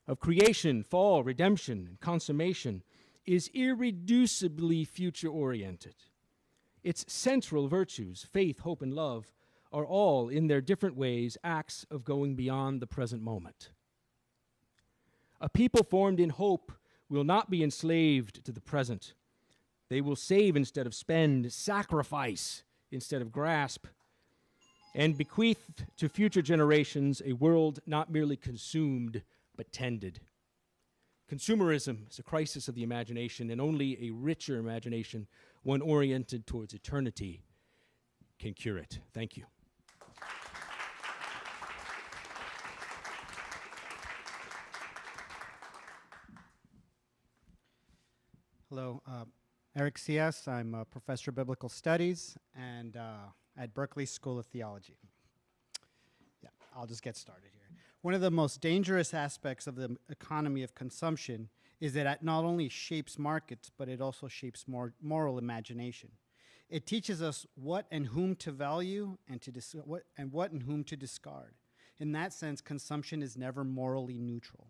of creation, fall, redemption, and consummation, is irreducibly future-oriented. Its central virtues, faith, hope, and love, are all, in their different ways, acts of going beyond the present moment. A people formed in hope will not be enslaved to the present. They will save instead of spend, sacrifice instead of grasp, and bequeath to future generations a world not merely consumed, but tended. Consumerism is a crisis of the imagination, and only a richer imagination, one oriented towards eternity, can cure it. Thank you. Hello, Eric Sias. I'm a professor of biblical studies and at Berkeley School of Theology. Yeah, I'll just get started here. One of the most dangerous aspects of the economy of consumption is that it not only shapes markets, but it also shapes moral imagination. It teaches us what and whom to value and what and whom to discard. In that sense, consumption is never morally neutral.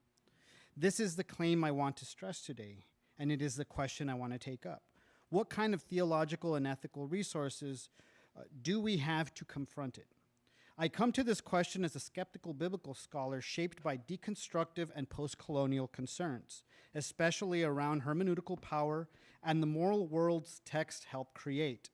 This is the claim I want to stress today, and it is the question I want to take up. What kind of theological and ethical resources do we have to confront it? I come to this question as a skeptical biblical scholar shaped by deconstructive and post-colonial concerns, especially around hermeneutical power and the moral worlds texts help create.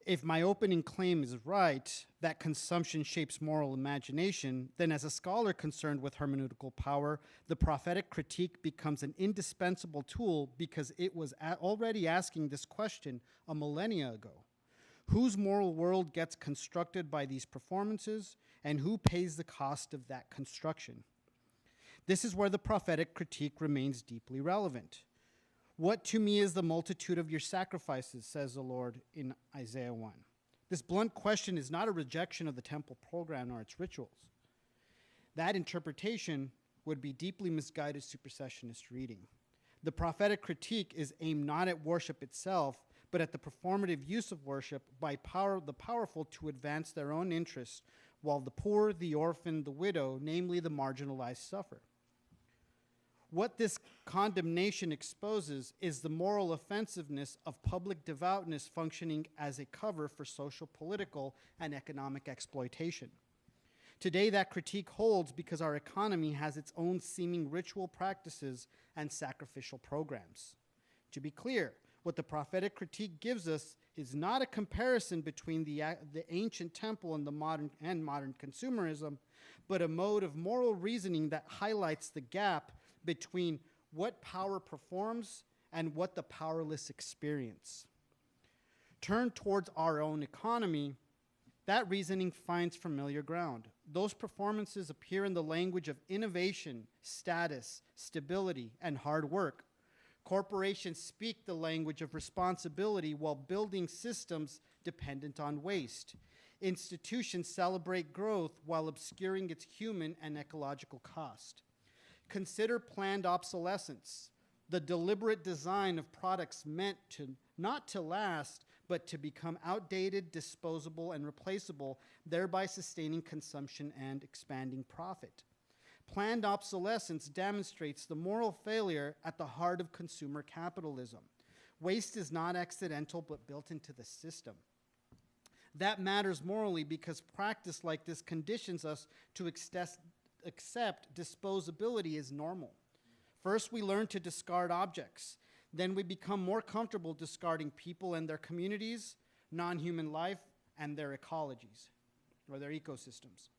If my opening claim is right, that consumption shapes moral imagination, then as a scholar concerned with hermeneutical power, the prophetic critique becomes an indispensable tool because it was already asking this question a millennia ago. Whose moral world gets constructed by these performances, and who pays the cost of that construction? This is where the prophetic critique remains deeply relevant. What to me is the multitude of your sacrifices, says the Lord in Isaiah 1. This blunt question is not a rejection of the temple program or its rituals. That interpretation would be deeply misguided supersessionist reading. The prophetic critique is aimed not at worship itself, but at the performative use of worship by the powerful to advance their own interests, while the poor, the orphan, the widow, namely the marginalized, suffer. What this condemnation exposes is the moral offensiveness of public devoutness functioning as a cover for social, political, and economic exploitation. Today, that critique holds because our economy has its own seeming ritual practices and sacrificial programs. To be clear, what the prophetic critique gives us is not a comparison between the ancient temple and the modern consumerism, but a mode of moral reasoning that highlights the gap between what power performs and what the powerless experience. Turned towards our own economy, that reasoning finds familiar ground. Those performances appear in the language of innovation, status, stability, and hard work. Corporations speak the language of responsibility while building systems dependent on waste. Institutions celebrate growth while obscuring its human and ecological cost. Consider planned obsolescence, the deliberate design of products meant to not to last, but to become outdated, disposable, and replaceable, thereby sustaining consumption and expanding profit. Planned obsolescence demonstrates the moral failure at the heart of consumer capitalism. Waste is not accidental, but built into the system. That matters morally because practice like this conditions us to accept disposability as normal. First, we learn to discard objects. Then we become more comfortable discarding people and their communities, non-human life, and their ecologies, or their ecosystems.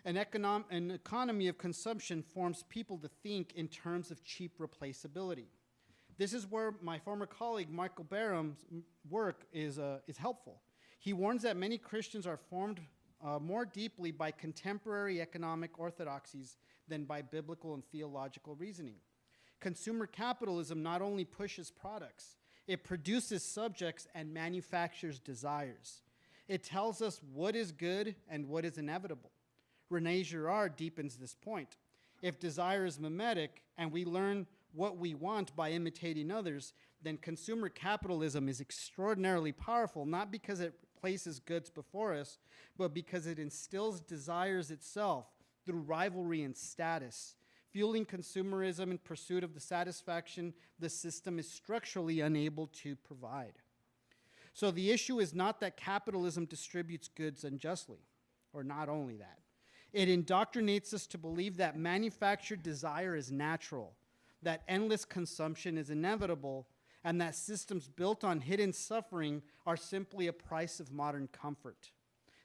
An economy of consumption forms people to think in terms of cheap replaceability. This is where my former colleague Michael Barham's work is helpful. He warns that many Christians are formed more deeply by contemporary economic orthodoxies than by biblical and theological reasoning. Consumer capitalism not only pushes products, it produces subjects and manufactures desires. It tells us what is good and what is inevitable. René Girard deepens this point. If desire is mimetic and we learn what we want by imitating others, then consumer capitalism is extraordinarily powerful, not because it places goods before us, but because it instills desires itself through rivalry and status. Fueling consumerism in pursuit of the satisfaction the system is structurally unable to provide. So the issue is not that capitalism distributes goods unjustly, or not only that. It indoctrinates us to believe that manufactured desire is natural, that endless consumption is inevitable, and that systems built on hidden suffering are simply a price of modern comfort.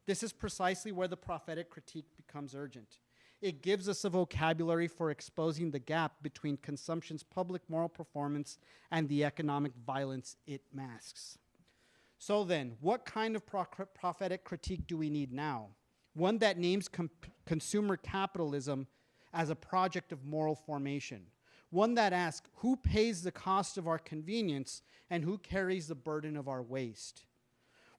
This is precisely where the prophetic critique becomes urgent. It gives us a vocabulary for exposing the gap between consumption's public moral performance and the economic violence it masks. So then, what kind of prophetic critique do we need now? One that names consumer capitalism as a project of moral formation. One that asks, who pays the cost of our convenience and who carries the burden of our waste?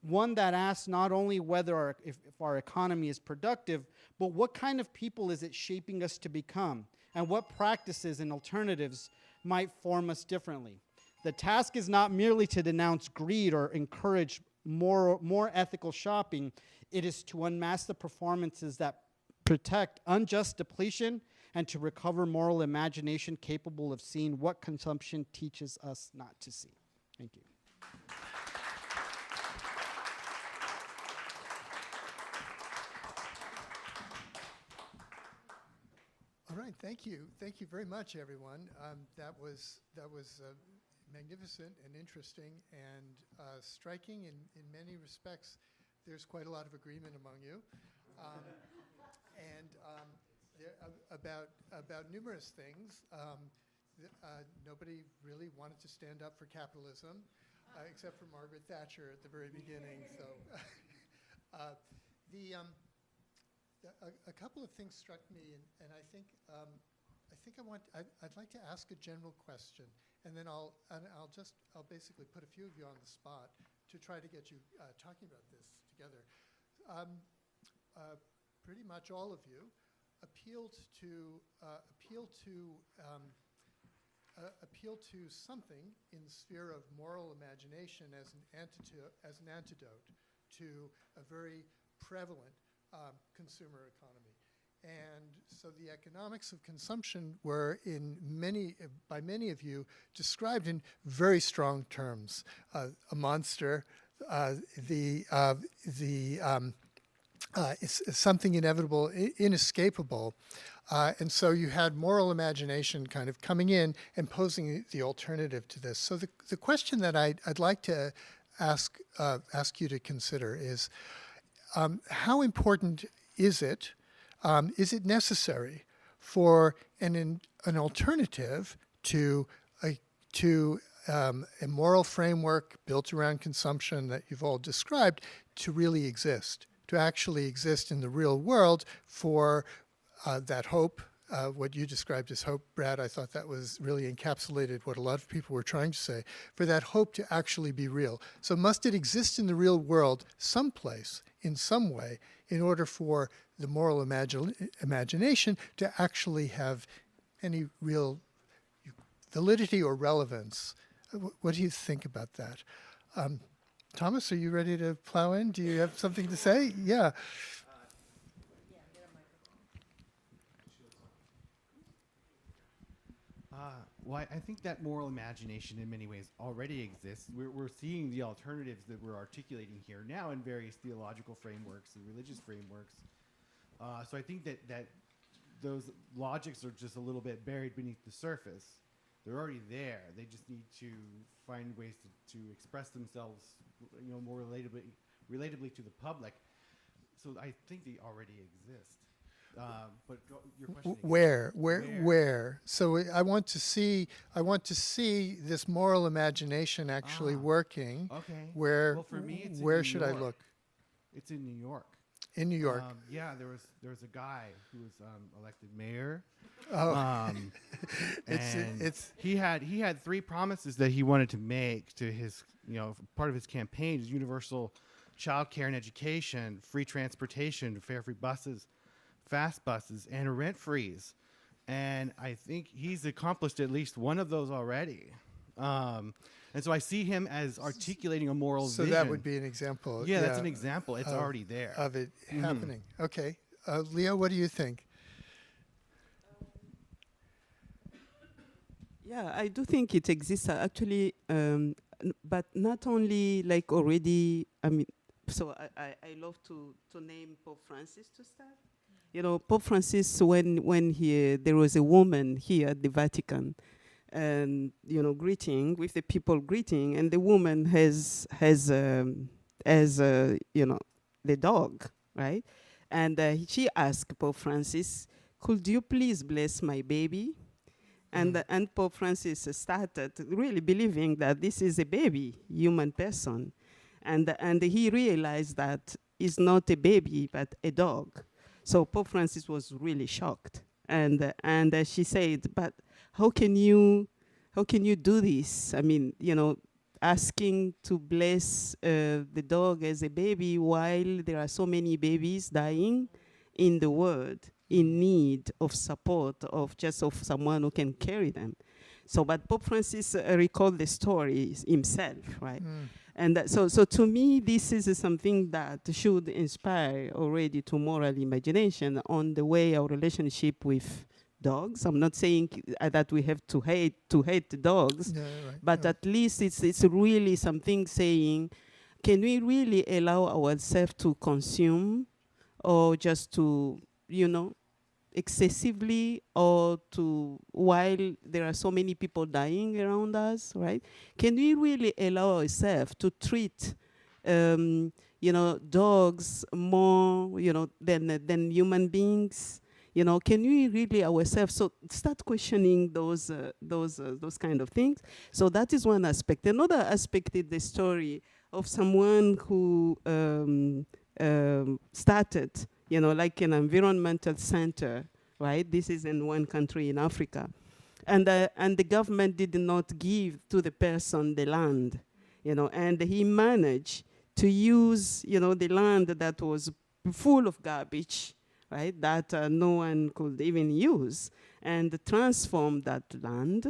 One that asks not only whether if our economy is productive, but what kind of people is it shaping us to become, and what practices and alternatives might form us differently. The task is not merely to denounce greed or encourage more ethical shopping. It is to unmask the performances that protect unjust depletion and to recover moral imagination capable of seeing what consumption teaches us not to see. Thank you. All right, thank you. Thank you very much, everyone. That was magnificent and interesting and striking in many respects. There's quite a lot of agreement among you. About numerous things. Nobody really wanted to stand up for capitalism, except for Margaret Thatcher at the very beginning. So, a couple of things struck me, and I think think I'd like to ask a general question, and then I'll basically put a few of you on the spot to try to get you talking about this together. Pretty much all of you appealed to something in the sphere of moral imagination as an antidote to a very prevalent consumer economy. And so the economics of consumption were by many of you described in very strong terms. A monster, it's something inevitable, inescapable. And so you had moral imagination kind of coming in and posing the alternative to this. So the question that I'd like to ask you to consider is, how important is it necessary for an alternative to a moral framework built around consumption that you've all described to really exist, to actually exist in the real world for that hope, what you described as hope, Brad? I thought that was really encapsulated what a lot of people were trying to say, for that hope to actually be real. So must it exist in the real world someplace, in some way, in order for the moral imagination to actually have any real validity or relevance? What do you think about that? Thomas, are you ready to plow in? Do you have something to say? Yeah. Well, I think that moral imagination in many ways already exists. We're seeing the alternatives that we're articulating here now in various theological frameworks and religious frameworks. So I think that those logics are just a little bit buried beneath the surface. They're already there. They just need to find ways to express themselves, more relatably to the public. So I think they already exist. But your question where? So I want to see this moral imagination actually working. Okay. Where? Well, for me, it's where in should New I York. look? It's in New York. In New York. Yeah, there was a guy who was elected mayor. Oh. He had three promises that he wanted to make to his part of his campaign: is universal child care and education, free transportation, fare-free buses, fast buses, and a rent freeze. And I think he's accomplished at least one of those already. And so I see him as articulating a moral vision. So that would be an example. Yeah, that's an example. It's already there. Of it happening. Okay. Leo, what do you think? Yeah, I do think it exists actually, but not only like already, so I love to name Pope Francis to start. Pope Francis, when there was a woman here at the Vatican, and greeting with the people greeting, and the woman has the dog, right? And she asked Pope Francis, "Could you please bless my baby?" And Pope Francis started really believing that this is a baby, human person, and he realized that it's not a baby but a dog. So Pope Francis was really shocked, and she said, "But how can you do this? Asking to bless the dog as a baby while there are so many babies dying in the world in need of support of someone who can carry them." So, but Pope Francis recalled the story himself, right? And so to me, this is something that should inspire already to moral imagination on the way our relationship with dogs. I'm not saying that we have to hate the dogs, but at least it's really something saying, can we really allow ourselves to consume, or just to excessively, or to while there are so many people dying around us, right? Can we really allow ourselves to treat dogs more than human beings? Can we really ourselves start questioning those kind of things? So that is one aspect. Another aspect is the story of someone who started like an environmental center right? This is in one country in Africa. And the government did not give to the person the land, and he managed to use, the land that was full of garbage, right, that no one could even use, and transform that land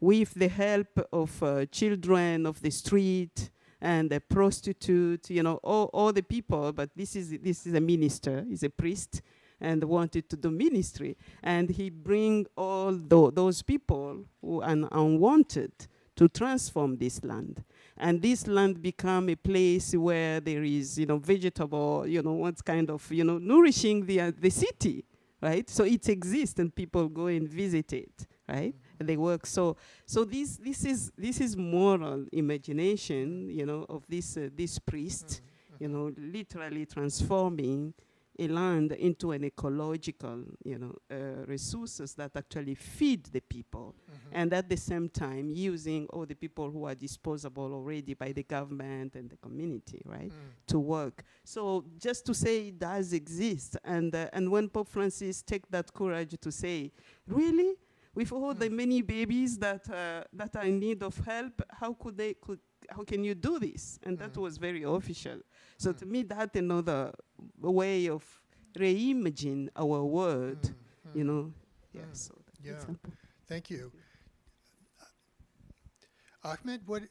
with the help of children of the street and a prostitute, all the people, but this is a minister, he's a priest, and wanted to do ministry. And he bring all those people who are unwanted to transform this land. And this land become a place where there is, vegetable, what's kind of, nourishing the city, right? So it exists and people go and visit it, right? And they work. So this is moral imagination, of this priest, literally transforming a land into an ecological, resources that actually feed the people, and at the same time using all the people who are disposable already by the government and the community, right, to work. So just to say it does exist, and when Pope Francis take that courage to say, really, with all the many babies that are in need of help, how can you do this? And that was very official. So to me, that another way of reimagine our world, Yeah, so yeah. Thank you. Ahmed, what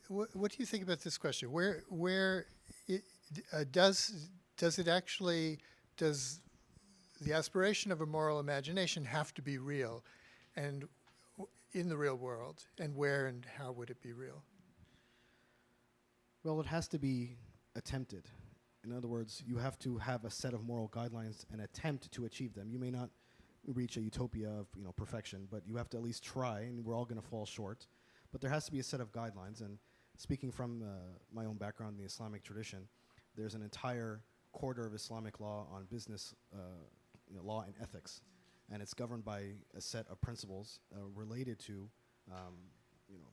do you think about this question? Where does the aspiration of a moral imagination have to be real, and in the real world, and where and how would it be real? Well, it has to be attempted. In other words, you have to have a set of moral guidelines and attempt to achieve them. You may not reach a utopia of perfection, but you have to at least try, and we're all going to fall short. But there has to be a set of guidelines. And speaking from my own background in the Islamic tradition, there's an entire quarter of Islamic law on business law and ethics, and it's governed by a set of principles related to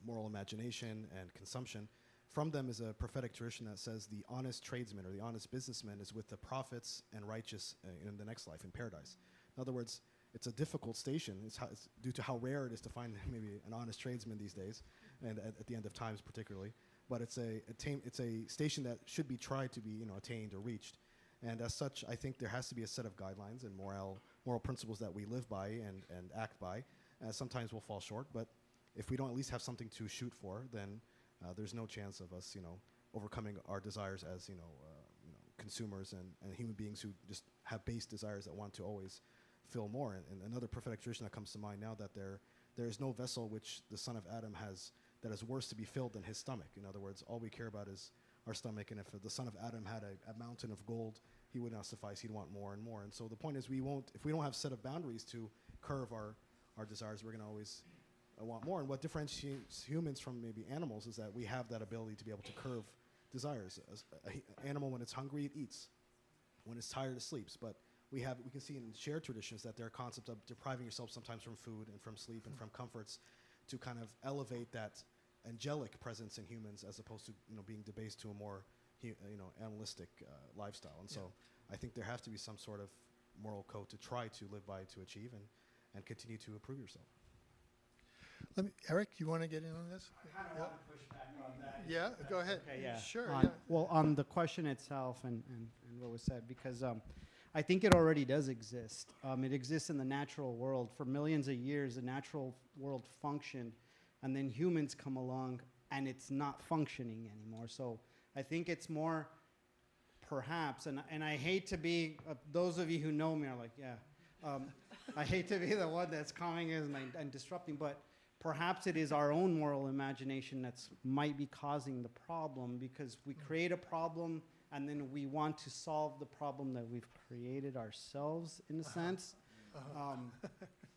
moral imagination and consumption. From them is a prophetic tradition that says the honest tradesman or the honest businessman is with the prophets and righteous in the next life, in paradise. In other words, it's a difficult station. It's due to how rare it is to find maybe an honest tradesman these days, and at the end of times particularly. But it's a station that should be tried to be attained or reached. And as such, I think there has to be a set of guidelines and moral principles that we live by and act by. Sometimes we'll fall short, but if we don't at least have something to shoot for, then there's no chance of us, overcoming our desires as, consumers and human beings who just have base desires that want to always feel more. And another prophetic tradition that comes to mind now, that there is no vessel which the son of Adam has that is worse to be filled than his stomach. In other words, all we care about is our stomach, and if the son of Adam had a mountain of gold, he would not suffice. He'd want more and more. And so the point is, if we don't have a set of boundaries to curve our desires, we're going to always want more. And what differentiates humans from maybe animals is that we have that ability to be able to curve desires. An animal, when it's hungry, it eats. When it's tired, it sleeps. But we can see in shared traditions that there are concepts of depriving yourself sometimes from food and from sleep and from comforts to kind of elevate that angelic presence in humans, as opposed to being debased to a more animalistic lifestyle. And so I think there has to be some sort of moral code to try to live by, to achieve, and continue to improve yourself. Eric, you want to get in on this? I kind of want to push back on that. Yeah, go ahead. Okay, yeah. Sure. Well, on the question itself and what was said, because I think it already does exist. It exists in the natural world. For millions of years, the natural world functioned, and then humans come along, and it's not functioning anymore. So I think it's more, perhaps, and I hate to be, those of you who know me are like, yeah, I hate to be the one that's coming in and disrupting, but perhaps it is our own moral imagination that might be causing the problem, because we create a problem and then we want to solve the problem that we've created ourselves, in a sense.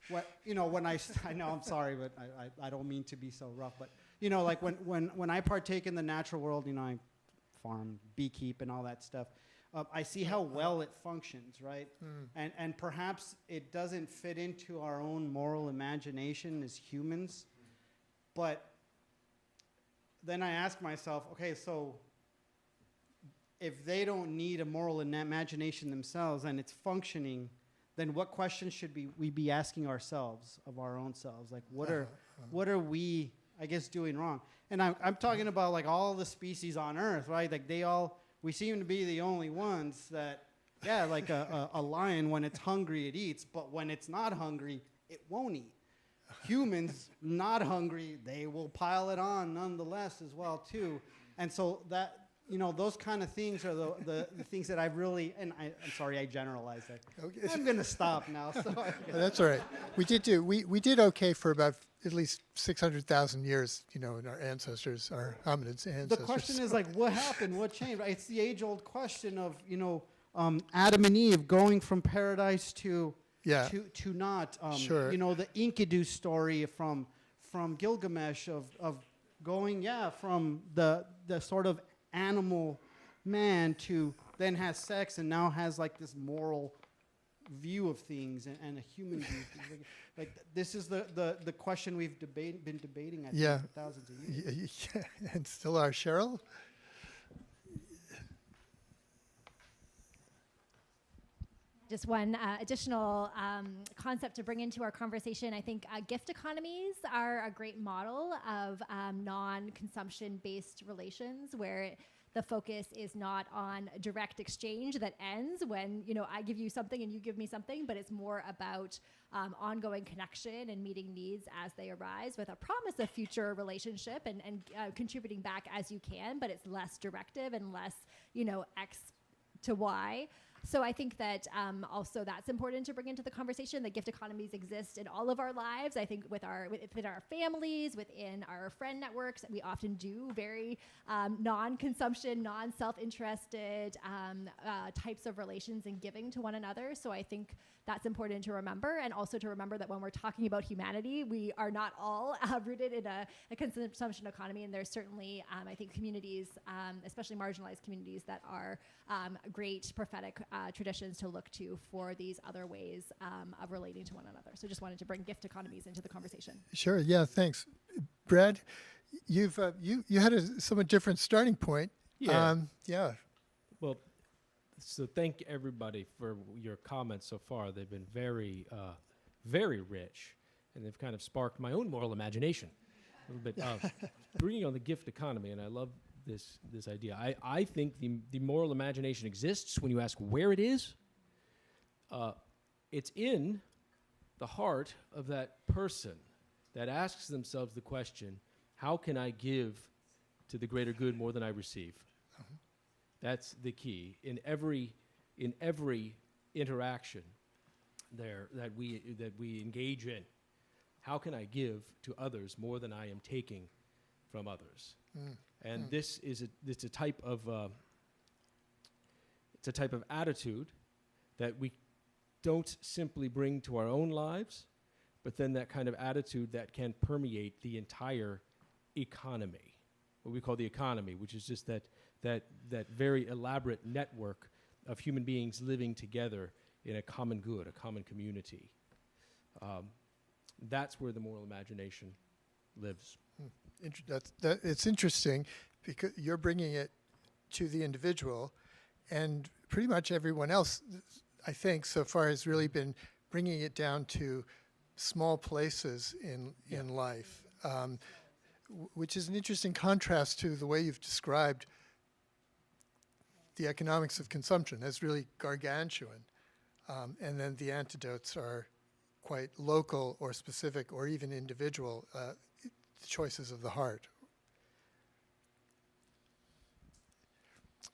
When I know, I'm sorry, but I don't mean to be so rough, but like when I partake in the natural world, I farm, beekeep, and all that stuff. I see how well it functions, right? And perhaps it doesn't fit into our own moral imagination as humans, but then I ask myself, okay, so if they don't need a moral imagination themselves and it's functioning, then what questions should we be asking ourselves of our own selves? Like, what are we, I guess, doing wrong? And I'm talking about like all the species on Earth, right? Like we seem to be the only ones that, yeah, like a lion, when it's hungry, it eats, but when it's not hungry, it won't eat. Humans, not hungry, they will pile it on nonetheless as well, too. And so that, those kind of things are the things that I've really, and I'm sorry, I generalized that. Okay. I'm going to stop now. That's all right. We did okay for about at least 600,000 years, in our ancestors, our hominids ancestors. The question is like, what happened? What changed? It's the age-old question of, Adam and Eve going from paradise to not. Sure. The Enkidu story from Gilgamesh of going, from the sort of animal man to then has sex and now has like this moral view of things and a human view of things. Like this is the question we've been debating, I think, for thousands of years. Yeah, and still are. Sheryl? Just one additional concept to bring into our conversation. I think gift economies are a great model of non-consumption-based relations where the focus is not on direct exchange that ends when I give you something and you give me something, but it's more about ongoing connection and meeting needs as they arise with a promise of future relationship and contributing back as you can, but it's less directive and less X to Y. So I think that also that's important to bring into the conversation. That gift economies exist in all of our lives. I think within our families, within our friend networks, we often do very non-consumption, non-self-interested types of relations and giving to one another. So I think that's important to remember, and also to remember that when we're talking about humanity, we are not all rooted in a consumption economy, and there's certainly, I think, communities, especially marginalized communities, that are great prophetic traditions to look to for these other ways of relating to one another. So just wanted to bring gift economies into the conversation. Sure, yeah, thanks. Brad, you've you had a somewhat different starting point. Yeah. Yeah. Well, so thank everybody for your comments so far. They've been very, very rich, and they've kind of sparked my own moral imagination a little bit. Bringing on the gift economy, and I love this idea. I think the moral imagination exists when you ask where it is. It's in the heart of that person that asks themselves the question, how can I give to the greater good more than I receive? Uh-huh. That's the key in every interaction there that we engage in. How can I give to others more than I am taking from others? And this is a type of attitude that we don't simply bring to our own lives, but then that kind of attitude that can permeate the entire economy, what we call the economy, which is just that very elaborate network of human beings living together in a common good, a common community. That's where the moral imagination lives. It's interesting because you're bringing it to the individual, and pretty much everyone else, I think, so far has really been bringing it down to small places in life, which is an interesting contrast to the way you've described the economics of consumption as really gargantuan, and then the antidotes are quite local or specific or even individual choices of the heart.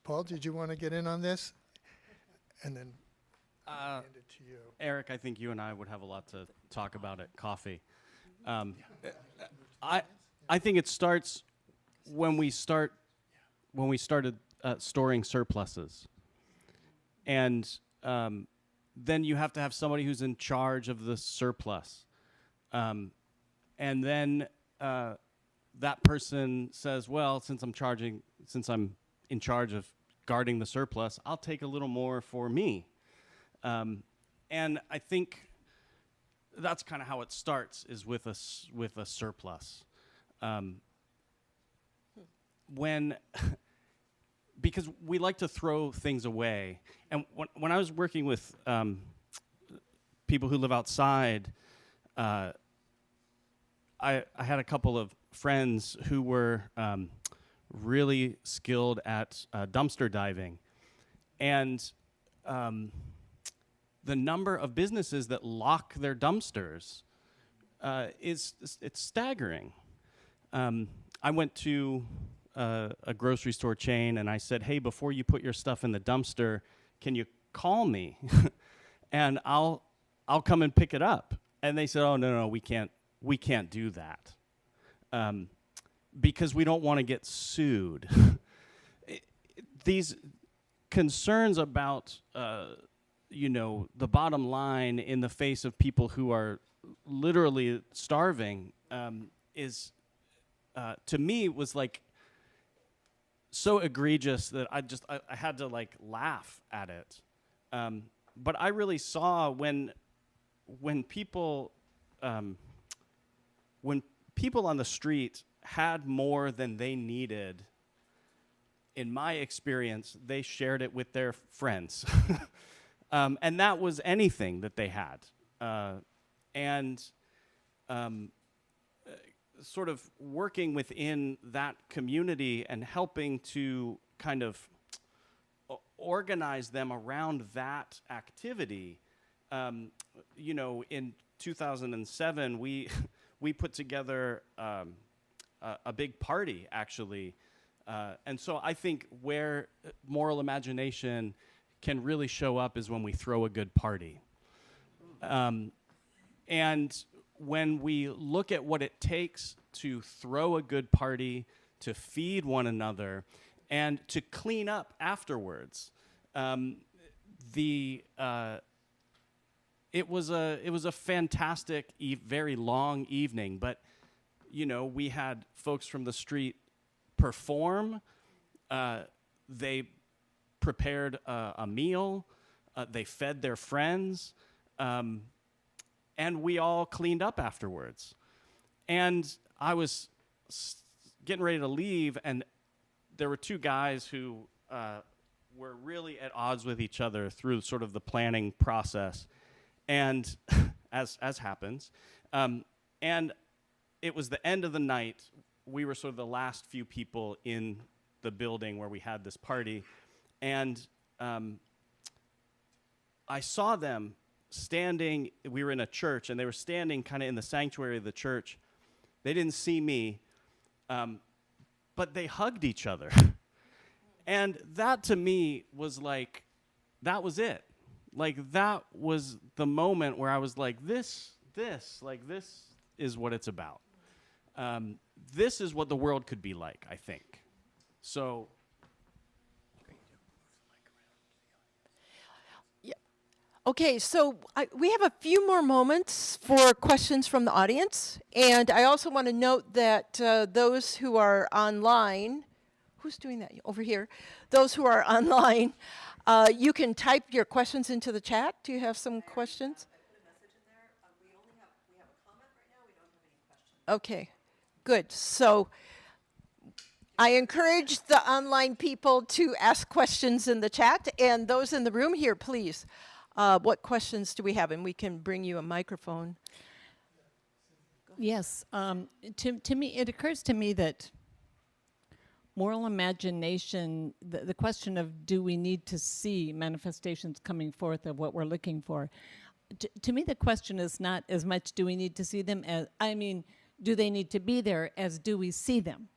Paul, did you want to get in on this? And then hand it to you. Eric, I think you and I would have a lot to talk about at coffee. I think it starts when we started storing surpluses, and then you have to have somebody who's in charge of the surplus, and then that person says, "Well, since I'm in charge of guarding the surplus, I'll take a little more for me." And I think that's kind of how it starts, is with a surplus. Because we like to throw things away. And when I was working with people who live outside, I had a couple of friends who were really skilled at dumpster diving. And the number of businesses that lock their dumpsters it's staggering. I went to a grocery store chain and I said, hey, before you put your stuff in the dumpster, can you call me? And I'll come and pick it up. And they said, oh, no, we can't do that. Because we don't want to get sued. These concerns about, the bottom line in the face of people who are literally starving is, to me, was like so egregious that I had to like laugh at it. But I really saw when people on the street had more than they needed, in my experience, they shared it with their friends. And that was anything that they had. Sort of working within that community and helping to kind of organize them around that activity. In 2007, we put together a big party, actually. And so I think where moral imagination can really show up is when we throw a good party. And when we look at what it takes to throw a good party, to feed one another, and to clean up afterwards, it was a fantastic, very long evening. But we had folks from the street perform. They prepared a meal. They fed their friends. And we all cleaned up afterwards. And I was getting ready to leave, and there were two guys who were really at odds with each other through sort of the planning process, and as happens. And it was the end of the night. We were sort of the last few people in the building where we had this party, and I saw them standing. We were in a church, and they were standing kind of in the sanctuary of the church. They didn't see me, but they hugged each other. And that to me was like, that was it. Like, that was the moment where I was like, this is what it's about. This is what the world could be like, I think. So. Okay, so we have a few more moments for questions from the audience. And I also want to note that those who are online, who's doing that? Over here. Those who are online, you can type your questions into the chat. Do you have some questions? Okay, good. So I encourage the online people to ask questions in the chat. And those in the room here, please. What questions do we have? And we can bring you a microphone. Yes. To me, it occurs to me that moral imagination, the question of do we need to see manifestations coming forth of what we're looking for, to me the question is not as much do we need to see them as, do they need to be there as do we see them?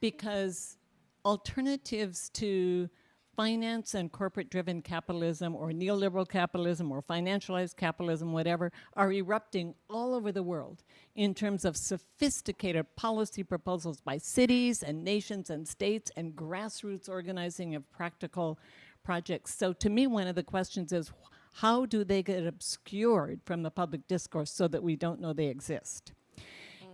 Because alternatives to finance and corporate-driven capitalism or neoliberal capitalism or financialized capitalism, whatever, are erupting all over the world in terms of sophisticated policy proposals by cities and nations and states and grassroots organizing of practical projects. So to me, one of the questions is, how do they get obscured from the public discourse so that we don't know they exist?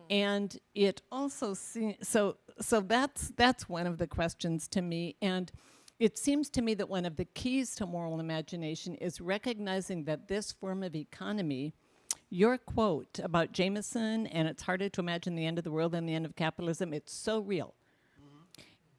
And it also seems, so that's one of the questions to me. And it seems to me that one of the keys to moral imagination is recognizing that this form of economy, your quote about Jameson, and it's harder to imagine the end of the world than the end of capitalism, it's so real.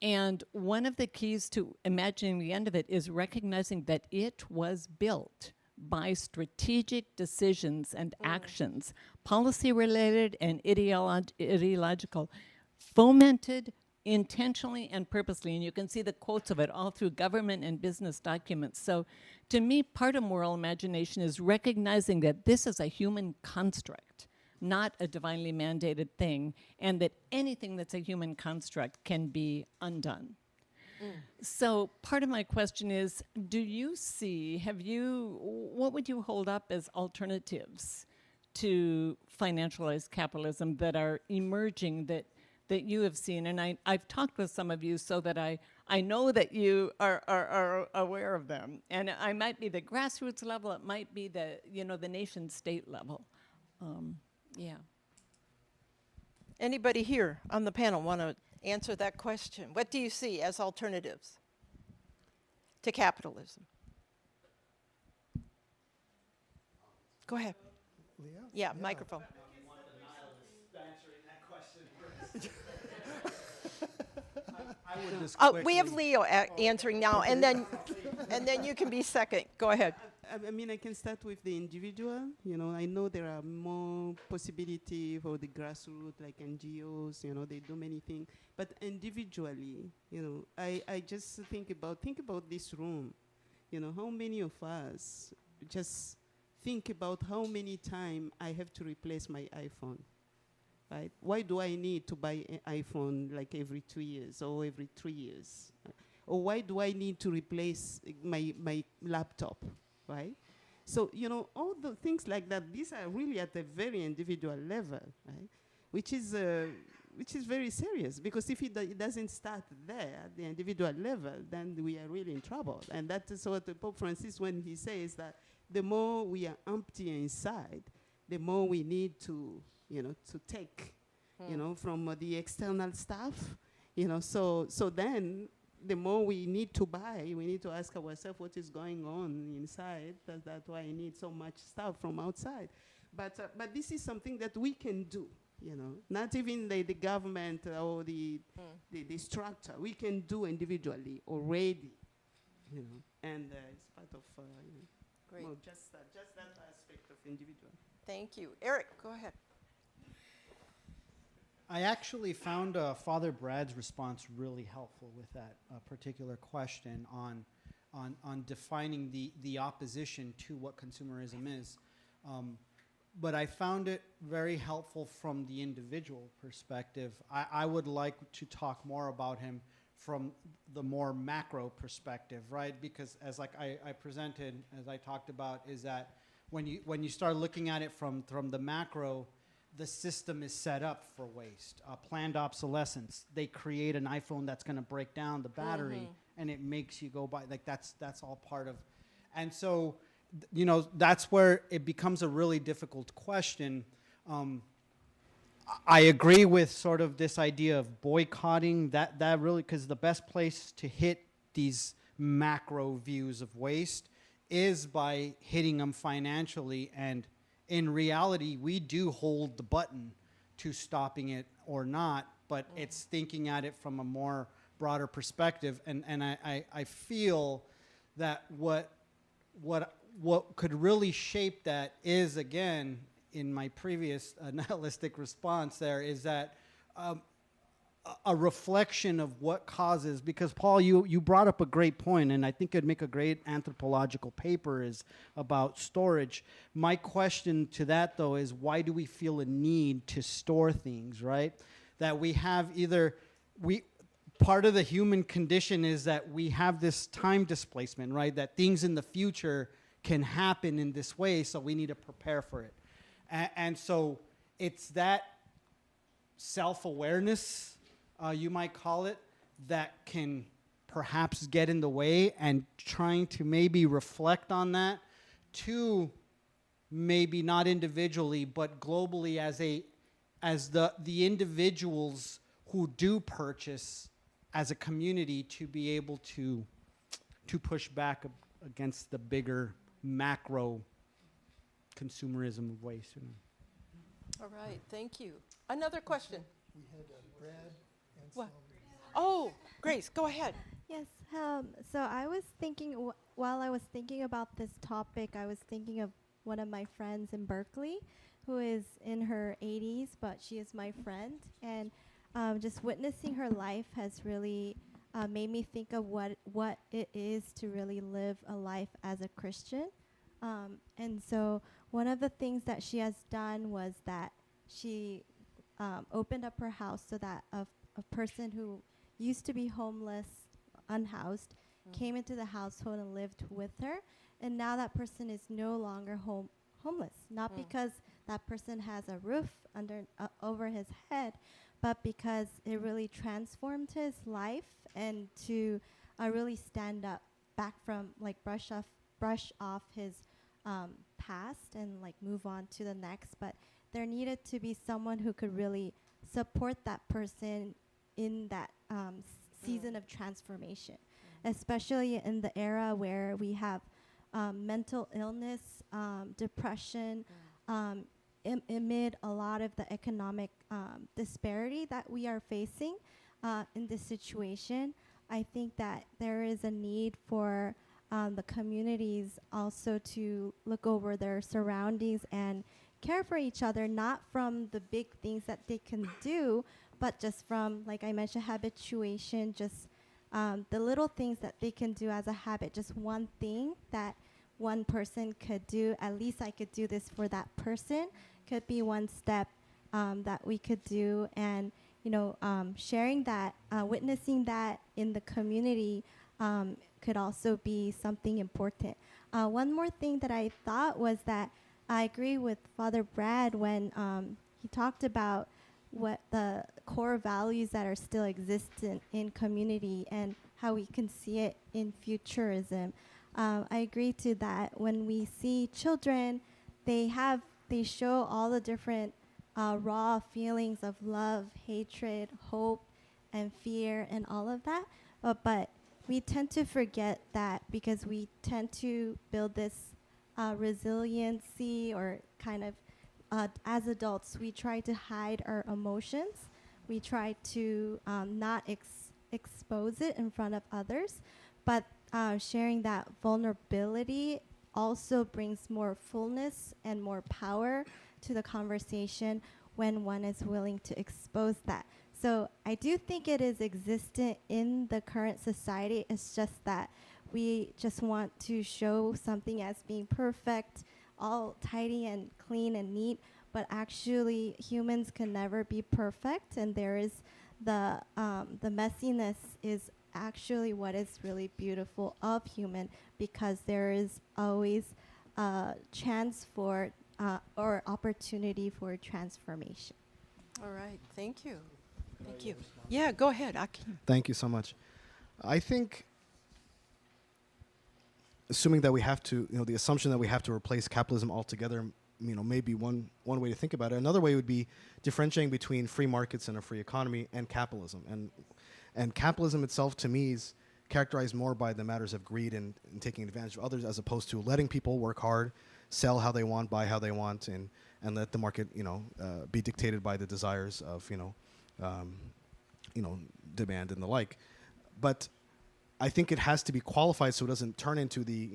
And one of the keys to imagining the end of it is recognizing that it was built by strategic decisions and actions, policy-related and ideological, fomented intentionally and purposely. And you can see the quotes of it all through government and business documents. So to me, part of moral imagination is recognizing that this is a human construct, not a divinely mandated thing, and that anything that's a human construct can be undone. So part of my question is, do you see, what would you hold up as alternatives to financialized capitalism that are emerging that you have seen? And I've talked with some of you so that I know that you are aware of them. And I might be the grassroots level, it might be the nation state level. Yeah. Anybody here on the panel want to answer that question? What do you see as alternatives to capitalism? Go ahead. Leo? Yeah, microphone. We have Leo answering now, and then you can be second. Go ahead. I mean, I can start with the individual. I know there are more possibility for the grassroots, like NGOs. They do many things. But individually, I just think about this room. How many of us just think about how many times I have to replace my iPhone, right? Why do I need to buy an iPhone like every 2 years or every 3 years? Or why do I need to replace my laptop? Right? So, all the things like that, these are really at a very individual level, right? Which is very serious, because if it doesn't start there at the individual level, then we are really in trouble. And that is what Pope Francis, when he says that the more we are empty inside, the more we need to take, from the external stuff, so then the more we need to buy, we need to ask ourselves what is going on inside. That's why I need so much stuff from outside. But this is something that we can do, not even the government or the structure. We can do individually already, and it's part of Great. Well, just that aspect of individual. Thank you. Eric, go ahead. I actually found Father Brad's response really helpful with that particular question on defining the opposition to what consumerism is. But I found it very helpful from the individual perspective. I would like to talk more about him from the more macro perspective, right? Because as I presented, as I talked about, is that when you start looking at it from the macro, the system is set up for waste, planned obsolescence. They create an iPhone that's going to break down the battery, and it makes you go buy. Like that's all part of, and so that's where it becomes a really difficult question. I agree with sort of this idea of boycotting that really, because the best place to hit these macro views of waste is by hitting them financially. And in reality, we do hold the button to stopping it or not, but it's thinking at it from a more broader perspective. And I feel that what could really shape that is, again, in my previous nihilistic response there, is that a reflection of what causes, because Paul, you brought up a great point, and I think it'd make a great anthropological paper is about storage. My question to that, though, is why do we feel a need to store things, right? That we have part of the human condition is that we have this time displacement, right? That things in the future can happen in this way, so we need to prepare for it. And so it's that self-awareness, you might call it, that can perhaps get in the way, and trying to maybe reflect on that to maybe not individually but globally as the individuals who do purchase as a community to be able to push back against the bigger macro consumerism of waste. All right, thank you. Another question. We had Brad and What? Salome. Oh, Grace, go ahead. Yes. So I was thinking, while I was thinking about this topic, I was thinking of one of my friends in Berkeley who is in her 80s, but she is my friend. And just witnessing her life has really made me think of what it is to really live a life as a Christian. And so one of the things that she has done was that she opened up her house so that a person who used to be homeless, unhoused, came into the household and lived with her. And now that person is no longer homeless, not because that person has a roof over his head, but because it really transformed his life, and to really stand up back from, like, brush off his past and, like, move on to the next. But there needed to be someone who could really support that person in that season of transformation, especially in the era where we have mental illness, depression, amid a lot of the economic disparity that we are facing in this situation. I think that there is a need for the communities also to look over their surroundings and care for each other, not from the big things that they can do, but just from, like I mentioned, habituation, just the little things that they can do as a habit, just one thing that one person could do. At least I could do this for that person, could be one step that we could do. And, you know, sharing that, witnessing that in the community could also be something important. One more thing that I thought was that I agree with Father Brad when he talked about what the core values that are still existent in community and how we can see it in futurism. I agree to that. When we see children, they show all the different raw feelings of love, hatred, hope, and fear, and all of that. But we tend to forget that because we tend to build this resiliency, or kind of, as adults, we try to hide our emotions. We try to not expose it in front of others. But sharing that vulnerability also brings more fullness and more power to the conversation when one is willing to expose that. So I do think it is existent in the current society. It's just that we just want to show something as being perfect, all tidy and clean and neat, but actually humans can never be perfect, and there is the messiness is actually what is really beautiful of human, because there is always a chance for or opportunity for transformation. All right, thank you. Thank you. Yeah, go ahead, Akim. Thank you so much. I think, assuming that we have to, the assumption that we have to replace capitalism altogether, maybe one way to think about it. Another way would be differentiating between free markets and a free economy and capitalism. And capitalism itself, to me, is characterized more by the matters of greed and taking advantage of others, as opposed to letting people work hard, sell how they want, buy how they want, and let the market, be dictated by the desires of, demand and the like. But I think it has to be qualified so it doesn't turn into the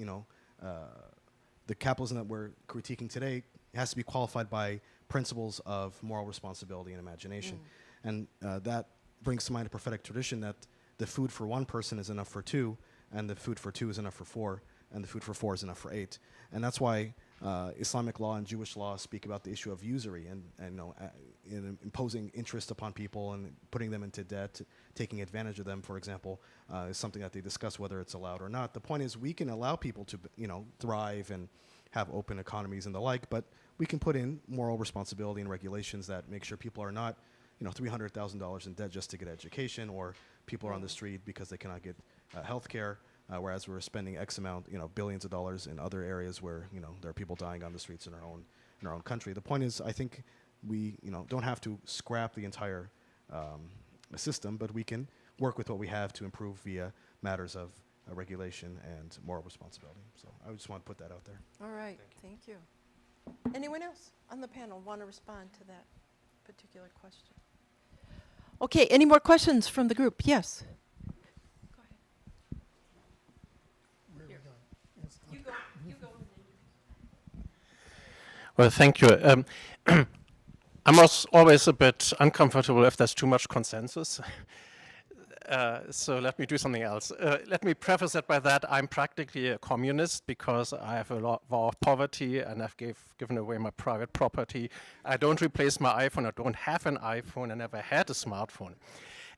capitalism that we're critiquing today. It has to be qualified by principles of moral responsibility and imagination. And that brings to mind a prophetic tradition that the food for one person is enough for two, and the food for two is enough for four, and the food for four is enough for eight. And that's why Islamic law and Jewish law speak about the issue of usury and imposing interest upon people and putting them into debt, taking advantage of them, for example, is something that they discuss whether it's allowed or not. The point is, we can allow people to thrive and have open economies and the like, but we can put in moral responsibility and regulations that make sure people are not $300,000 in debt just to get education, or people are on the street because they cannot get health care, whereas we're spending X amount, billions of dollars in other areas where, there are people dying on the streets in our own country. The point is, I think we, don't have to scrap the entire system, but we can work with what we have to improve via matters of regulation and moral responsibility. So I just want to put that out there. All right, thank you. Anyone else on the panel want to respond to that particular question? Okay, any more questions from the group? Yes. Go ahead. You go. Well, thank you. I'm always a bit uncomfortable if there's too much consensus. So let me do something else. Let me preface it by that I'm practically a communist because I have a lot of poverty and I've given away my private property. I don't replace my iPhone. I don't have an iPhone. I never had a smartphone.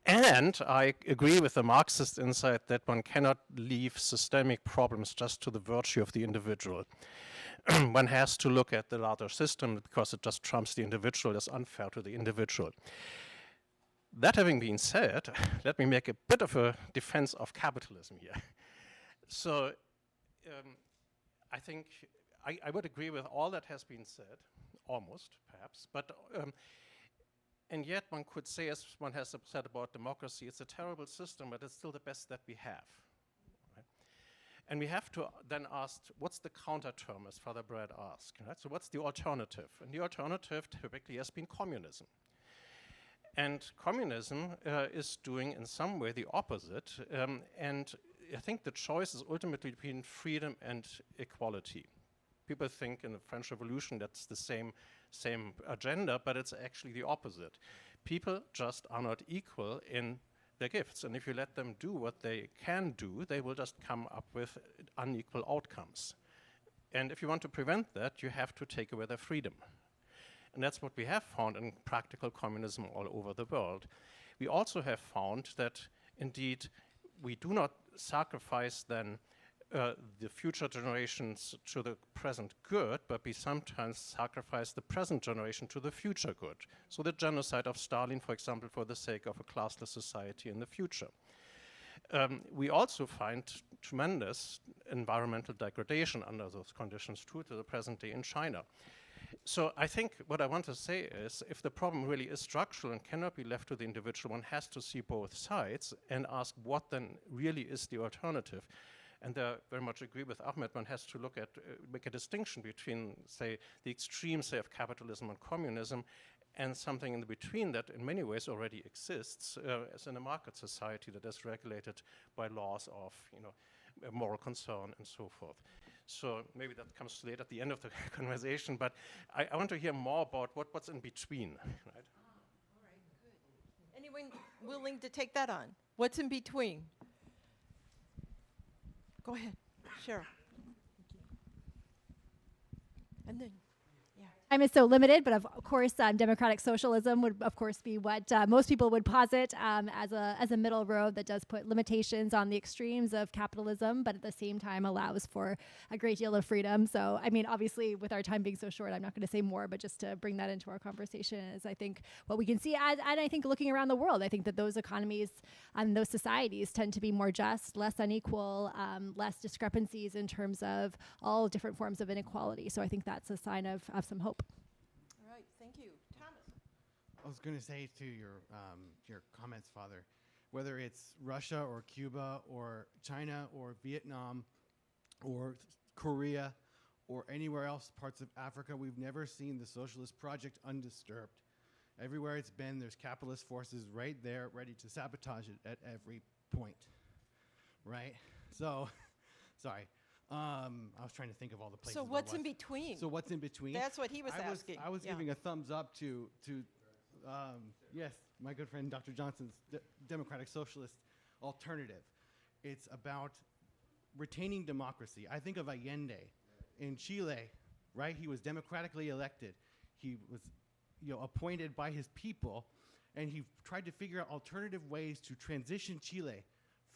And I agree with the Marxist insight that one cannot leave systemic problems just to the virtue of the individual. One has to look at the larger system because it just trumps the individual. It's unfair to the individual. That having been said, let me make a bit of a defense of capitalism here. So I think I would agree with all that has been said, almost, perhaps, but and yet one could say, as one has said about democracy, it's a terrible system, but it's still the best that we have. Right? And we have to then ask, what's the counter term, as Father Brad asked? Right? So what's the alternative? And the alternative typically has been communism. And communism is doing in some way the opposite. And I think the choice is ultimately between freedom and equality. People think in the French Revolution that's the same agenda, but it's actually the opposite. People just are not equal in their gifts. And if you let them do what they can do, they will just come up with unequal outcomes. And if you want to prevent that, you have to take away their freedom. And that's what we have found in practical communism all over the world. We also have found that, indeed, we do not sacrifice then the future generations to the present good, but we sometimes sacrifice the present generation to the future good. So the genocide of Stalin, for example, for the sake of a classless society in the future. We also find tremendous environmental degradation under those conditions too, to the present day in China. So I think what I want to say is, if the problem really is structural and cannot be left to the individual, one has to see both sides and ask what then really is the alternative. And I very much agree with Ahmed, one has to look at, make a distinction between, say, the extremes, say, of capitalism and communism, and something in between that in many ways already exists as in a market society that is regulated by laws of, moral concern and so forth. So maybe that comes late at the end of the conversation, but I want to hear more about what's in between. Right? All right, good. Anyone willing to take that on? What's in between? Go ahead, Sheryl. And then, Time is so limited, but of course, democratic socialism would, of course, be what most people would posit as a middle road that does put limitations on the extremes of capitalism, but at the same time allows for a great deal of freedom. So, I mean, obviously, with our time being so short, I'm not going to say more, but just to bring that into our conversation is, I think, what we can see, and I think looking around the world, I think that those economies and those societies tend to be more just, less unequal, less discrepancies in terms of all different forms of inequality. So I think that's a sign of some hope. All right, thank you. Thomas. I was going to say to your comments, Father, whether it's Russia or Cuba or China or Vietnam or Korea or anywhere else, parts of Africa, we've never seen the socialist project undisturbed. Everywhere it's been, there's capitalist forces right there ready to sabotage it at every point, right? So, sorry. I was trying to think of all the places. So what's in between? So what's in between? That's what he was asking. I was giving a thumbs up to yes, my good friend Dr. Johnson's democratic socialist alternative. It's about retaining democracy. I think of Allende in Chile, right? He was democratically elected. He was appointed by his people, and he tried to figure out alternative ways to transition Chile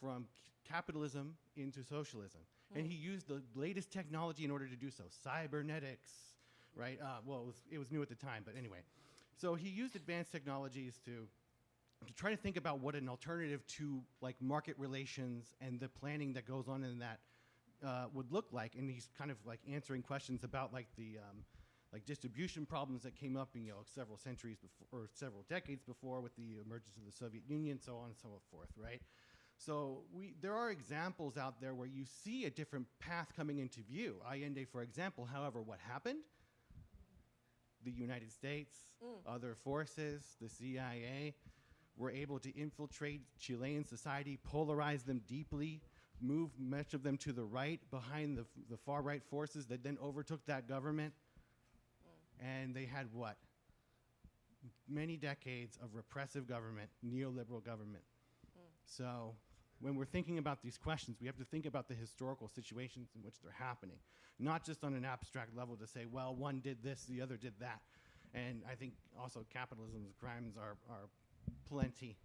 from capitalism into socialism. And he used the latest technology in order to do so, cybernetics, right? Well, it was new at the time, but anyway. So he used advanced technologies to try to think about what an alternative to like market relations and the planning that goes on in that would look like. And he's kind of like answering questions about like the like distribution problems that came up in several centuries before, or several decades before, with the emergence of the Soviet Union, so on and so forth, right? So there are examples out there where you see a different path coming into view. Allende, for example, however, what happened? The United States, other forces, the CIA, were able to infiltrate Chilean society, polarize them deeply, moved much of them to the right behind the far right forces that then overtook that government. And they had what? Many decades of repressive government, neoliberal government. So when we're thinking about these questions, we have to think about the historical situations in which they're happening, not just on an abstract level to say, well, one did this, the other did that. And I think also capitalism's crimes are plenty.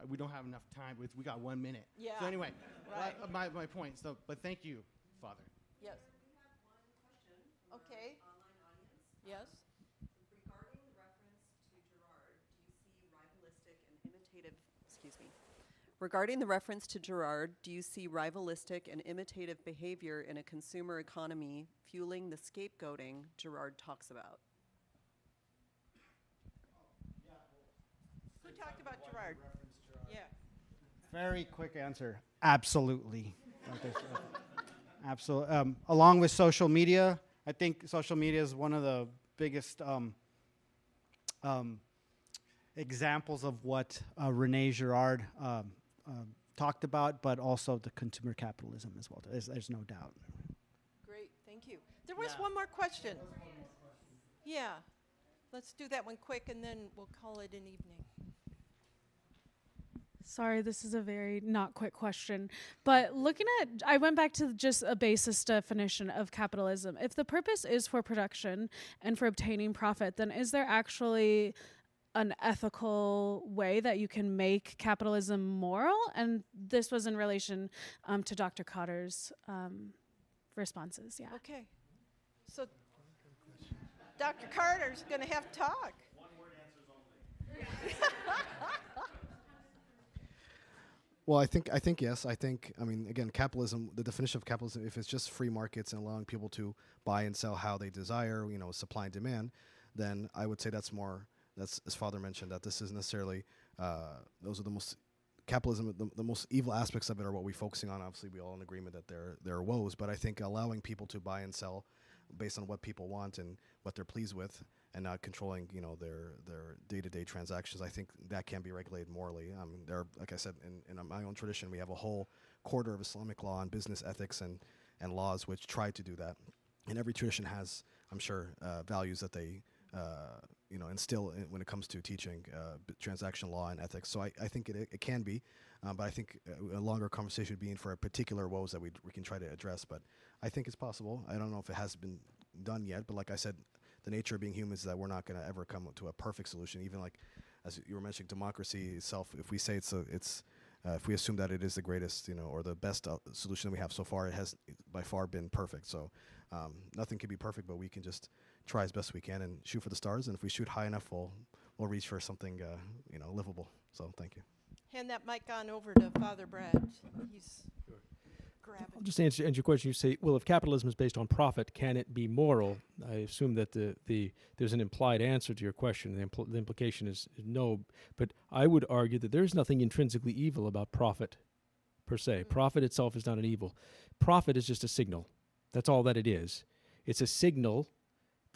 We don't have enough time. We got 1 minute. Yeah. So anyway, Right. my point. So, but thank you, Father. Yes. Okay. Yes. Regarding the reference to Gerard, do you see rivalistic and imitative, excuse me. Regarding the reference to Gerard, do you see rivalistic and imitative behavior in a consumer economy fueling the scapegoating Gerard talks about? Who talked about Gerard? Yeah. Very quick answer. Absolutely. Absolutely. Along with social media, I think social media is one of the biggest examples of what Rene Girard talked about, but also the consumer capitalism as well. There's no doubt. Great, thank you. There was one more question. Yeah. Let's do that one quick and then we'll call it an evening. Sorry, this is a very not quick question, but I went back to just a basis definition of capitalism. If the purpose is for production and for obtaining profit, then is there actually an ethical way that you can make capitalism moral? And this was in relation to Dr. Khater's responses, yeah. Okay. So Dr. Carter's going to have to talk. One-word answers only. Well, I think yes. I mean, again, capitalism, the definition of capitalism, if it's just free markets and allowing people to buy and sell how they desire, supply and demand, then I would say that's, as Father mentioned, that this is necessarily, those are the most, capitalism, the most evil aspects of it are what we're focusing on. Obviously, we all in agreement that there are woes, but I think allowing people to buy and sell based on what people want and what they're pleased with, and not controlling, their day-to-day transactions, I think that can be regulated morally. There are, like I said, in my own tradition, we have a whole quarter of Islamic law on business ethics and laws which try to do that. And every tradition has, I'm sure, values that they, instill when it comes to teaching transaction law and ethics. So I think it can be, but I think a longer conversation would be in for a particular woes that we can try to address. But I think it's possible. I don't know if it has been done yet, but like I said, the nature of being human is that we're not going to ever come to a perfect solution. Even like, as you were mentioning, democracy itself, if we say if we assume that it is the greatest, or the best solution that we have so far, it has by far been perfect. So nothing can be perfect, but we can just try as best we can and shoot for the stars. And if we shoot high enough, we'll reach for something, livable. So thank you. Hand that mic on over to Father Brad. He's grabbing. I'll just answer your question. You say, well, if capitalism is based on profit, can it be moral? I assume that there's an implied answer to your question. The implication is no. But I would argue that there's nothing intrinsically evil about profit, per se. Profit itself is not an evil. Profit is just a signal. That's all that it is. It's a signal.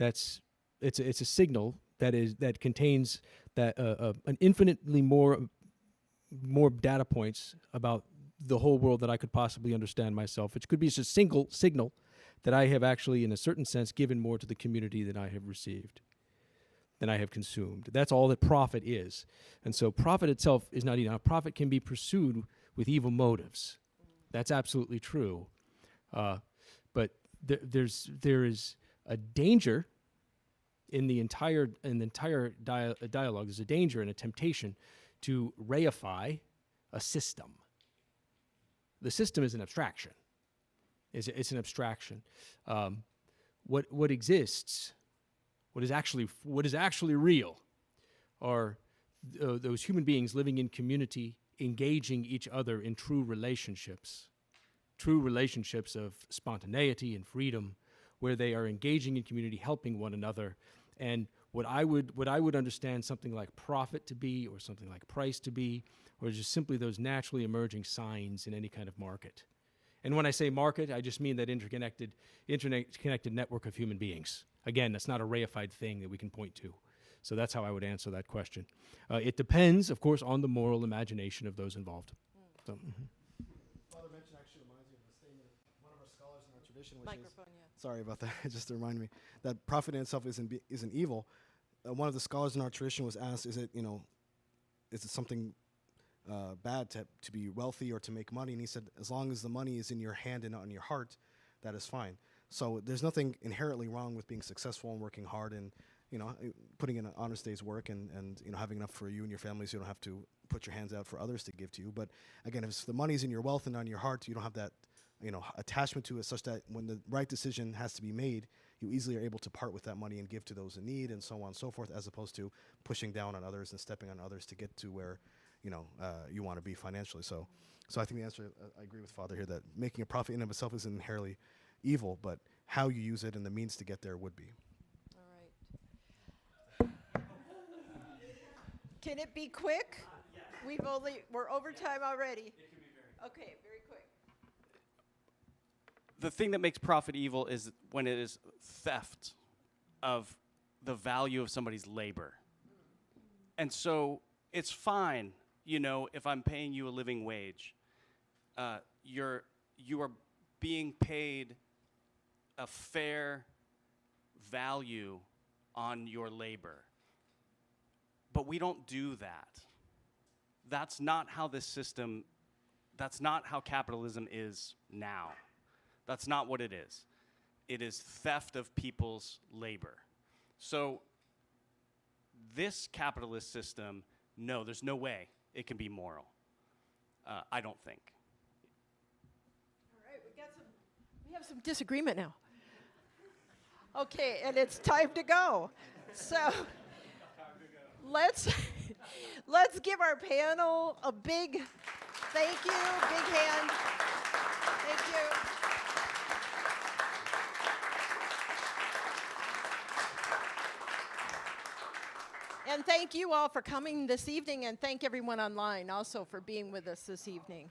It's a signal that contains an infinitely more data points about the whole world that I could possibly understand myself, which could be just a single signal that I have actually, in a certain sense, given more to the community than I have received, than I have consumed. That's all that profit is. And so profit itself is not evil. Now, profit can be pursued with evil motives. That's absolutely true. But there is a danger in the entire dialogue. There's a danger and a temptation to reify a system. The system is an abstraction. It's an abstraction. What exists, what is actually real, are those human beings living in community, engaging each other in true relationships of spontaneity and freedom, where they are engaging in community, helping one another. And what I would understand something like profit to be, or something like price to be, or just simply those naturally emerging signs in any kind of market. And when I say market, I just mean that interconnected network of human beings. Again, that's not a reified thing that we can point to. So that's how I would answer that question. It depends, of course, on the moral imagination of those involved. So, Father mentioned actually reminds tradition, which Microphone, is, yeah. sorry about that, just to remind me, that profit in itself isn't evil. One of the scholars in our tradition was asked, is it something bad to be wealthy or to make money? And he said, as long as the money is in your hand and not in your heart, that is fine. So there's nothing inherently wrong with being successful and working hard and putting in an honest day's work and having enough for you and your family, so you don't have to put your hands out for others to give to you. But again, if the money's in your wealth and not in your heart, you don't have that attachment to it, such that when the right decision has to be made, you easily are able to part with that money and give to those in need and so on and so forth, as opposed to pushing down on others and stepping on others to get to where you want to be financially. So I think the answer, I agree with Father here, that making a profit in and of itself isn't inherently evil, but how you use it and the means to get there would be. Can it be quick? We're over time already. It can be very Okay, very quick. The thing that makes profit evil is when it is theft of the value of somebody's labor. And so it's fine, if I'm paying you a living wage, you are being paid a fair value on your labor. But we don't do that. That's not how that's not how capitalism is now. That's not what it is. It is theft of people's labor. So this capitalist system, no, there's no way it can be moral. I don't think. All right, we have some disagreement now. Okay, and it's time to go. So let's give our panel a big thank you, big hand. Thank you. And thank you all for coming this evening, and thank everyone online also for being with us this evening.